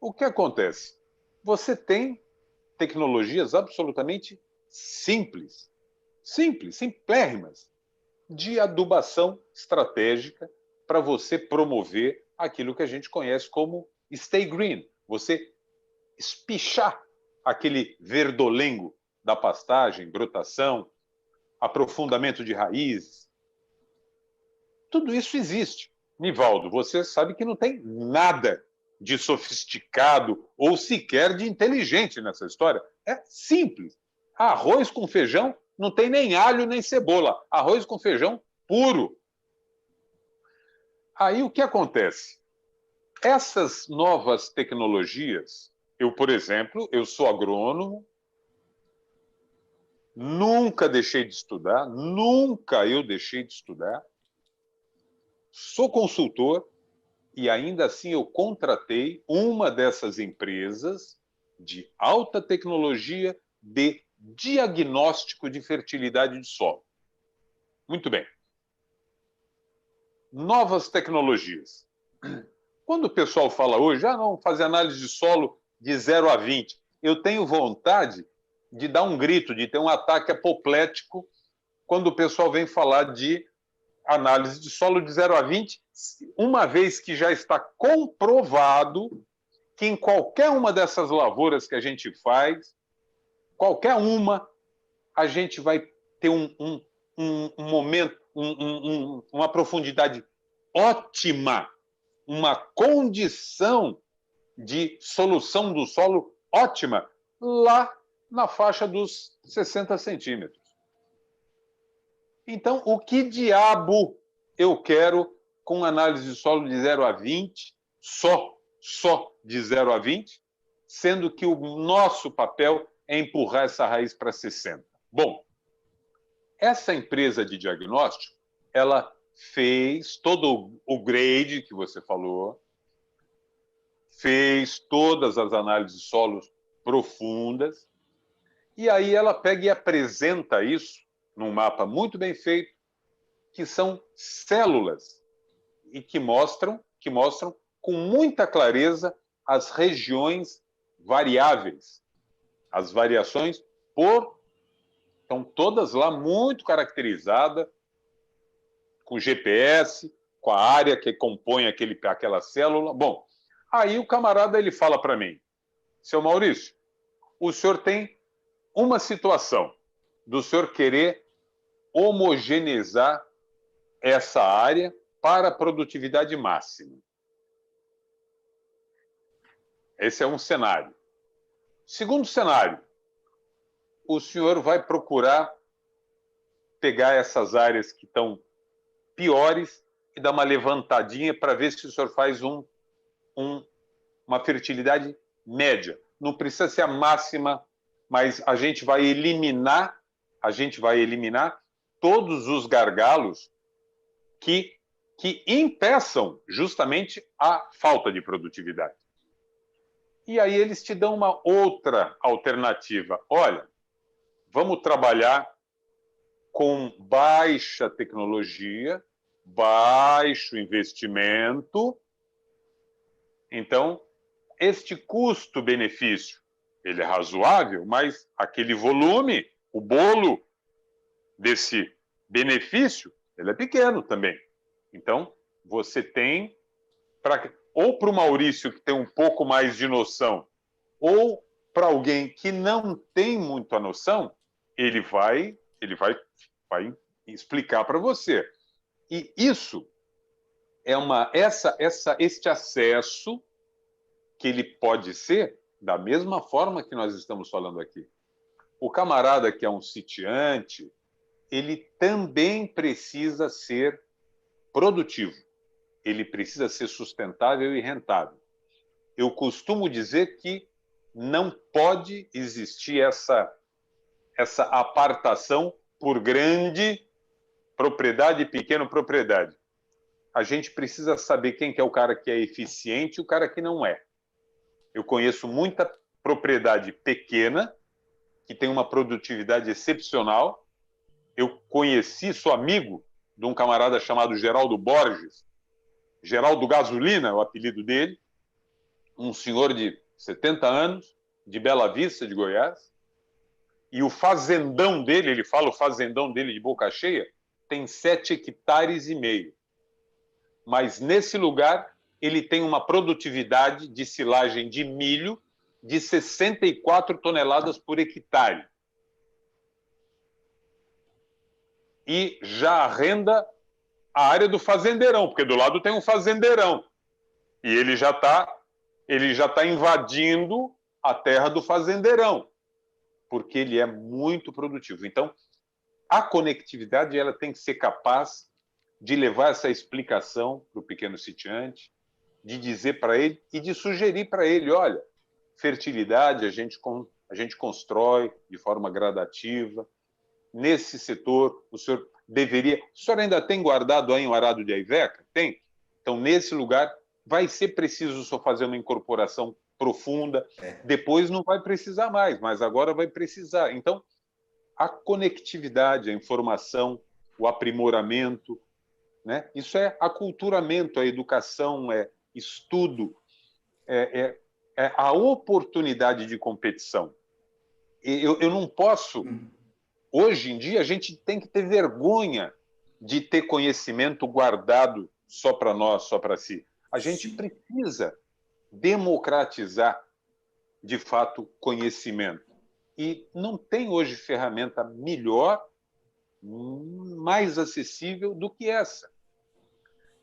O que acontece? Você tem tecnologias absolutamente simples, simplérrimas, de adubação estratégica para você promover aquilo que a gente conhece como stay green. Você espichar aquele verdolengo da pastagem, brotação, aprofundamento de raízes. Tudo isso existe. Nivaldo, você sabe que não tem nada de sofisticado ou sequer de inteligente nessa história. É simples. Arroz com feijão não tem nem alho nem cebola. Arroz com feijão puro. Aí o que acontece? Essas novas tecnologias, eu, por exemplo, eu sou agrônomo, nunca deixei de estudar, nunca eu deixei de estudar, sou consultor e ainda assim eu contratei uma dessas empresas de alta tecnologia de diagnóstico de fertilidade de solo. Muito bem. Novas tecnologias. Quando o pessoal fala hoje, não, fazer análise de solo de 0 a 20, eu tenho vontade de dar um grito, de ter um ataque apoplético quando o pessoal vem falar de análise de solo de 0 a 20, uma vez que já está comprovado que em qualquer uma dessas lavouras que a gente faz, qualquer uma, a gente vai ter um momento, uma profundidade ótima, uma condição de solução do solo ótima lá na faixa dos 60 centímetros. Então, o que diabo eu quero com análise de solo de 0 a 20, só de 0 a 20, sendo que o nosso papel é empurrar essa raiz para 60? Bom, essa empresa de diagnóstico, ela fez todo o grade que você falou, fez todas as análises de solos profundas, e aí ela pega e apresenta isso num mapa muito bem feito, que são células e que mostram com muita clareza as regiões variáveis, as variações estão todas lá muito caracterizadas, com GPS, com a área que compõe aquela célula. Bom, aí o camarada ele fala para mim: seu Maurício, o senhor tem uma situação do senhor querer homogeneizar essa área para a produtividade máxima. Esse é um cenário. Segundo cenário, o senhor vai procurar pegar essas áreas que estão piores e dar uma levantadinha para ver se o senhor faz uma fertilidade média. Não precisa ser a máxima, mas a gente vai eliminar todos os gargalos que impeçam justamente a falta de produtividade. E aí eles te dão uma outra alternativa. Olha, vamos trabalhar com baixa tecnologia, baixo investimento. Então, este custo-benefício, ele é razoável, mas aquele volume, o bolo desse benefício, ele é pequeno também. Então, você tem, ou para o Maurício, que tem um pouco mais de noção, ou para alguém que não tem muito a noção, ele vai explicar para você. E isso é este acesso que ele pode ser da mesma forma que nós estamos falando aqui. O camarada que é um sitiante, ele também precisa ser produtivo. Ele precisa ser sustentável e rentável. Eu costumo dizer que não pode existir essa apartação por grande propriedade e pequena propriedade. A gente precisa saber quem que é o cara que é eficiente e o cara que não é. Eu conheço muita propriedade pequena, que tem uma produtividade excepcional. Eu conheci, sou amigo de um camarada chamado Geraldo Borges, Geraldo Gasolina é o apelido dele, um senhor de 70 anos, de Bela Vista, de Goiás, e o fazendão dele, ele fala o fazendão dele de boca cheia, tem 7,5 hectares. Mas nesse lugar ele tem uma produtividade de silagem de milho de 64 toneladas por hectare. E já arrenda a área do fazendeirão, porque do lado tem um fazendeirão. E ele já tá invadindo a terra do fazendeirão, porque ele é muito produtivo. Então, a conectividade ela tem que ser capaz de levar essa explicação para o pequeno sitiante, de dizer para ele e de sugerir para ele, olha, fertilidade a gente constrói de forma gradativa. Nesse setor, o senhor deveria... O senhor ainda tem guardado aí um arado de aiveca? Tem? Então, nesse lugar, vai ser preciso só fazer uma incorporação profunda. Depois não vai precisar mais, mas agora vai precisar. Então, a conectividade, a informação, o aprimoramento, né? Isso é aculturamento, a educação, é estudo, é a oportunidade de competição. Eu não posso... Hoje em dia, a gente tem que ter vergonha de ter conhecimento guardado só para nós, só para si. A gente precisa democratizar, de fato, conhecimento. E não tem hoje ferramenta melhor, mais acessível do que essa.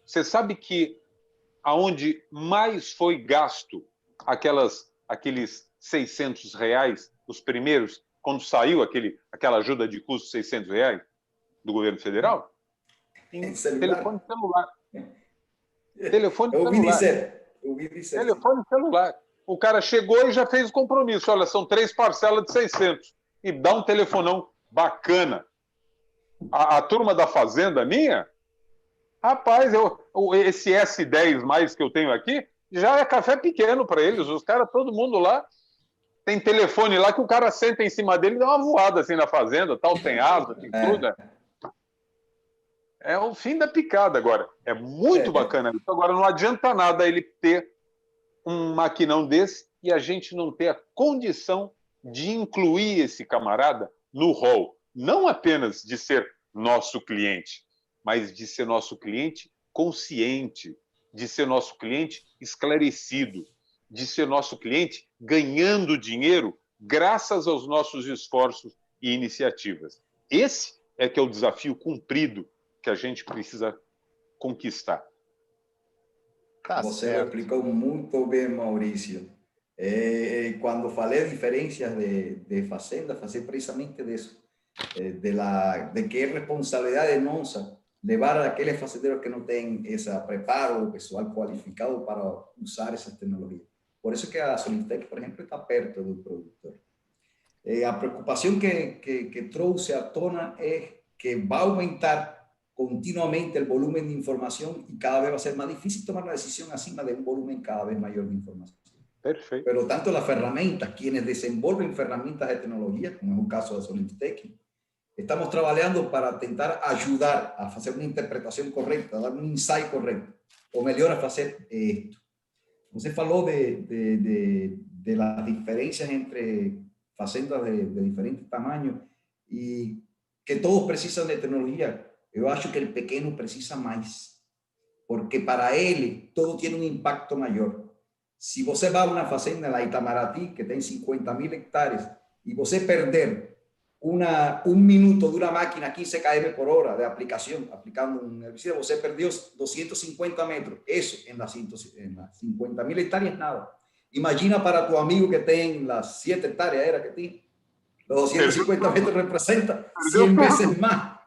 Você sabe que aonde mais foi gasto aqueles R$600, os primeiros, quando saiu aquela ajuda de custo de R$600 do governo federal? Em telefone celular. Telefone celular. O cara chegou e já fez o compromisso. Olha, são 3 parcelas de 600. E dá um telefonão bacana. A turma da fazenda minha, rapaz, esse S10 mais que eu tenho aqui, já é café pequeno para eles. Os caras, todo mundo lá, tem telefone lá que o cara senta em cima dele e dá uma voada assim na fazenda, tal, tem asa, tem tudo. É o fim da picada agora. É muito bacana. Agora, não adianta nada ele ter um maquinão desse e a gente não ter a condição de incluir esse camarada no rol. Não apenas de ser nosso cliente, mas de ser nosso cliente consciente, de ser nosso cliente esclarecido, de ser nosso cliente ganhando dinheiro graças aos nossos esforços e iniciativas. Esse é que é o desafio cumprido que a gente precisa conquistar. Você explicou muito bem, Maurício. Quando falei de diferenças de fazenda, falei precisamente disso, de que é responsabilidade nossa levar aqueles fazendeiros que não têm esse preparo, pessoal qualificado para usar essas tecnologias. Por isso que a Solintec, por exemplo, está perto do produtor. A preocupação que trouxe à tona é que vai aumentar continuamente el volumen de información y cada vez va a ser más difícil tomar una decisión acima de un volumen cada vez mayor de información. Perfecto. Pero tanto las herramientas, quienes desenvolven herramientas de tecnología, como es un caso de Solintec, estamos trabajando para intentar ayudar a hacer una interpretación correcta, a dar un insight correcto, o mejor a hacer esto. Você falou de las diferencias entre fazendas de diferentes tamaños y que todos precisan de tecnología. Eu acho que o pequeno precisa mais, porque para ele todo tem um impacto maior. Se você vai a uma fazenda na Itamaraty, que tem 50.000 hectares, e você perder um minuto de uma máquina 15 km por hora de aplicação, aplicando um herbicida, você perdeu 250 metros. Isso, em las 50.000 hectares, nada. Imagina para tu amigo que tem as 7 hectares, era que tem, los 250 metros representa 100 vezes mais.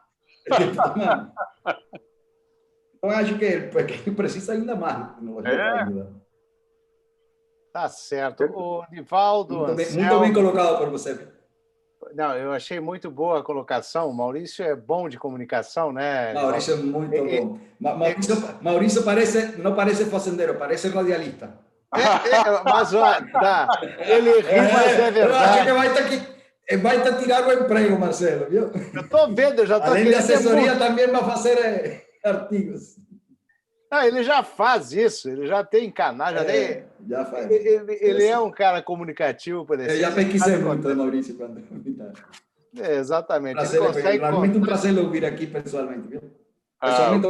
Então, acho que o pequeno precisa ainda mais. Tá certo. O Nivaldo, muito bem colocado por você. Não, eu achei muito boa a colocação. O Maurício é bom de comunicação, né, Divaldo? Maurício é muito bom. Maurício parece, não parece fazendeiro, parece radialista. Mas tá, ele ri, mas é Eu acho que verdade. vai estar tirar o emprego, Marcelo, viu? Eu estou vendo, eu já estou Além de querendo assessoria, também vai fazer artigos. Ah, ele já faz isso, ele já tem canal, já tem. Já faz. Ele é um cara comunicativo, por Eu essência. já pesquisei muito de Maurício quando me exatamente. prazer, Ele consegue. realmente um prazer ouvir aqui pessoalmente, viu? Pessoalmente,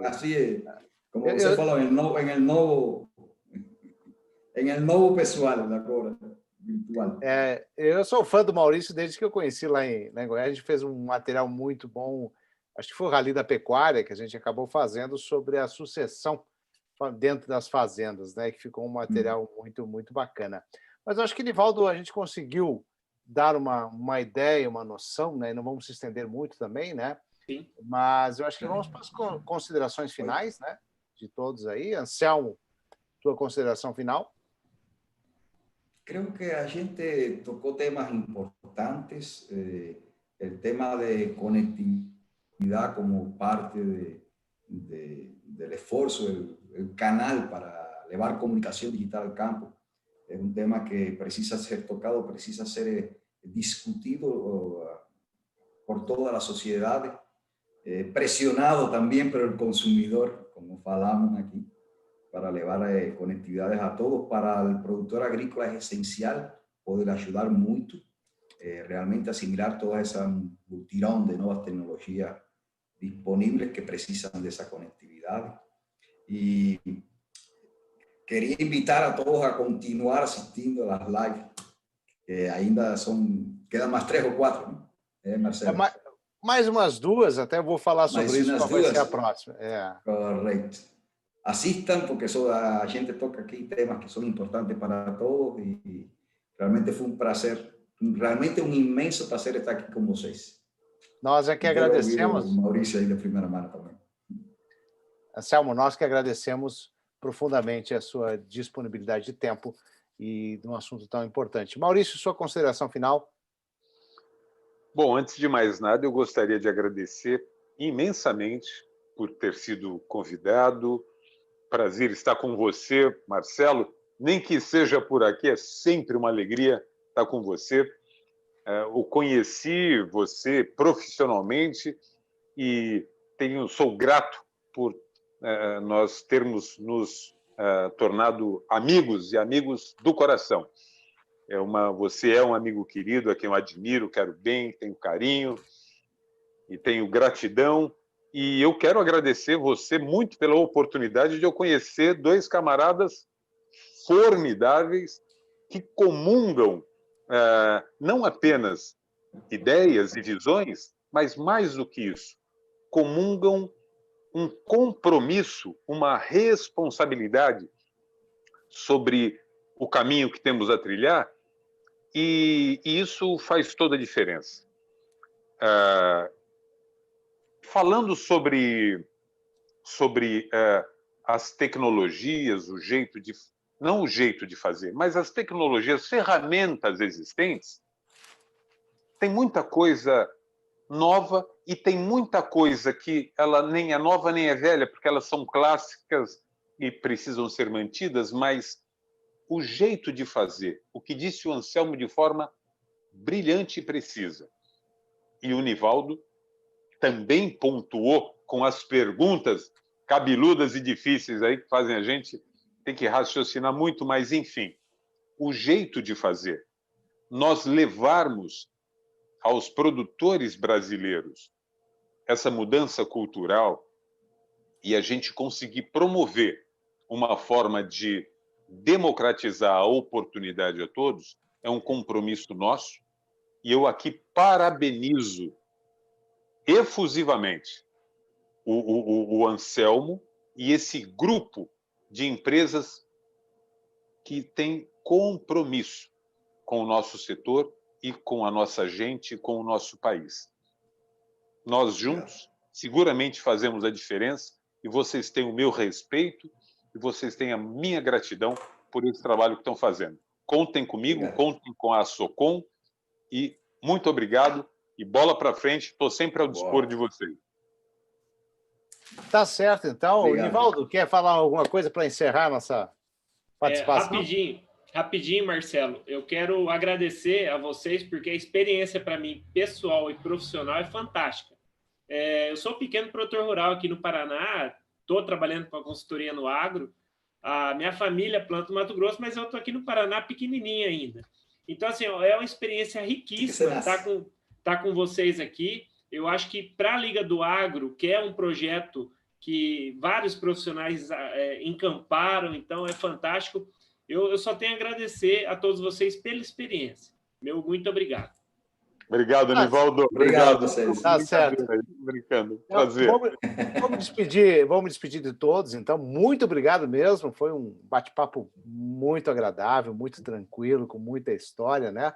así, como você falou, en el novo pessoal agora, virtual. Eu sou fã do Maurício desde que eu conheci lá em Goiás. A gente fez um material muito bom, acho que foi o Rally da Pecuária, que a gente acabou fazendo sobre a sucessão dentro das fazendas, né? Que ficou um material muito, muito bacana. Mas eu acho que, Nivaldo, a gente conseguiu dar uma ideia, uma noção, né? E não vamos se estender muito também, né? Sim. Mas eu acho que vamos para as considerações finais, né? De todos aí. Anselmo, tua consideração final? Creo que a gente tocó temas importantes, el tema de conectividad como parte del esfuerzo, el canal para llevar comunicación digital al campo. Es un tema que precisa ser tocado, precisa ser discutido por toda la sociedad, presionado también por el consumidor, como falamos aquí, para levar conectividades a todos. Para el productor agrícola es esencial poder ayudar mucho, realmente asimilar toda esa multitud de nuevas tecnologías disponibles que precisan de esa conectividad. Y quería invitar a todos a continuar asistiendo a las lives, que ainda quedan más 3 o 4, ¿no? Marcelo? Mais umas duas, até vou falar sobre isso, qual vai ser a próxima. Correcto. Asistan, porque a gente toca aquí temas que son importantes para todos y realmente fue un placer, realmente un inmenso placer estar aqui com vocês. Nós é que agradecemos. O Maurício aí da primeira mão também. Anselmo, nós que agradecemos profundamente a sua disponibilidade de tempo e de um assunto tão importante. Maurício, sua consideração final? Bom, antes de mais nada, eu gostaria de agradecer imensamente por ter sido convidado. Prazer estar com você, Marcelo. Nem que seja por aqui, é sempre uma alegria estar com você. Eu conheci você profissionalmente e sou grato por nós termos nos tornado amigos e amigos do coração. Você é um amigo querido, a quem eu admiro, quero bem, tenho carinho e tenho gratidão. E eu quero agradecer você muito pela oportunidade de eu conhecer dois camaradas formidáveis que comungam não apenas ideias e visões, mas mais do que isso, comungam um compromisso, uma responsabilidade sobre o caminho que temos a trilhar, e isso faz toda a diferença. Falando sobre as tecnologias, não o jeito de fazer, mas as tecnologias, ferramentas existentes, tem muita coisa nova e tem muita coisa que ela nem é nova nem é velha, porque elas são clássicas e precisam ser mantidas, mas o jeito de fazer, o que disse o Anselmo de forma brilhante e precisa. E o Nivaldo também pontuou com as perguntas cabeludas e difíceis aí que fazem a gente ter que raciocinar muito, mas enfim, o jeito de fazer, nós levarmos aos produtores brasileiros essa mudança cultural e a gente conseguir promover uma forma de democratizar a oportunidade a todos, é um compromisso nosso, e eu aqui parabenizo efusivamente o Anselmo e esse grupo de empresas que tem compromisso com o nosso setor e com a nossa gente, com o nosso país. Nós juntos seguramente fazemos a diferença e vocês têm o meu respeito e vocês têm a minha gratidão por esse trabalho que estão fazendo. Contem comigo, contem com a Socom e muito obrigado e bola para frente. Estou sempre ao dispor de vocês. Tá certo, então. Obrigado. Nivaldo, quer falar alguma coisa para encerrar nossa participação? Rapidinho, Marcelo. Eu quero agradecer a vocês, porque a experiência para mim, pessoal e profissional, é fantástica. Eu sou pequeno produtor rural aqui no Paraná, estou trabalhando com a consultoria no agro. A minha família planta no Mato Grosso, mas eu estou aqui no Paraná pequenininha ainda. Então, assim, é uma experiência riquíssima estar com vocês aqui. Eu acho que para a Liga do Agro, que é um projeto que vários profissionais encamparam, então é fantástico. Eu só tenho a agradecer a todos vocês pela experiência. Muito obrigado. Obrigado, Nivaldo. Obrigado a vocês. Tá certo. Brincando. Prazer. Vamos despedir de todos, então. Muito obrigado mesmo. Foi um bate-papo muito agradável, muito tranquilo, com muita história, né?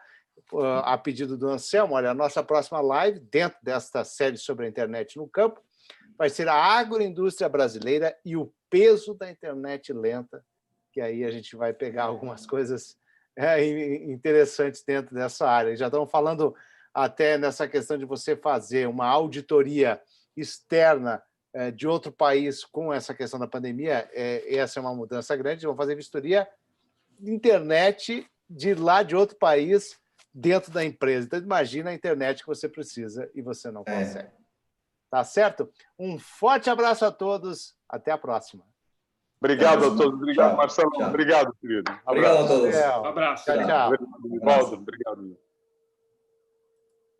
A pedido do Anselmo, olha, a nossa próxima live, dentro desta série sobre a internet no campo, vai ser a agroindústria brasileira e o peso da internet lenta, que aí a gente vai pegar algumas coisas interessantes dentro dessa área. Já estamos falando até nessa questão de você fazer uma auditoria externa de outro país com essa questão da pandemia. Essa é uma mudança grande. Vamos fazer vistoria de internet de lá de outro país dentro da empresa. Então, imagina a internet que você precisa e você não consegue. Tá certo? Um forte abraço a todos. Até a próxima. Obrigado a todos. Obrigado, Marcelo. Tchau. Obrigado, querido. Obrigado a todos. Um abraço. Tchau. Obrigado, Nivaldo. Obrigado.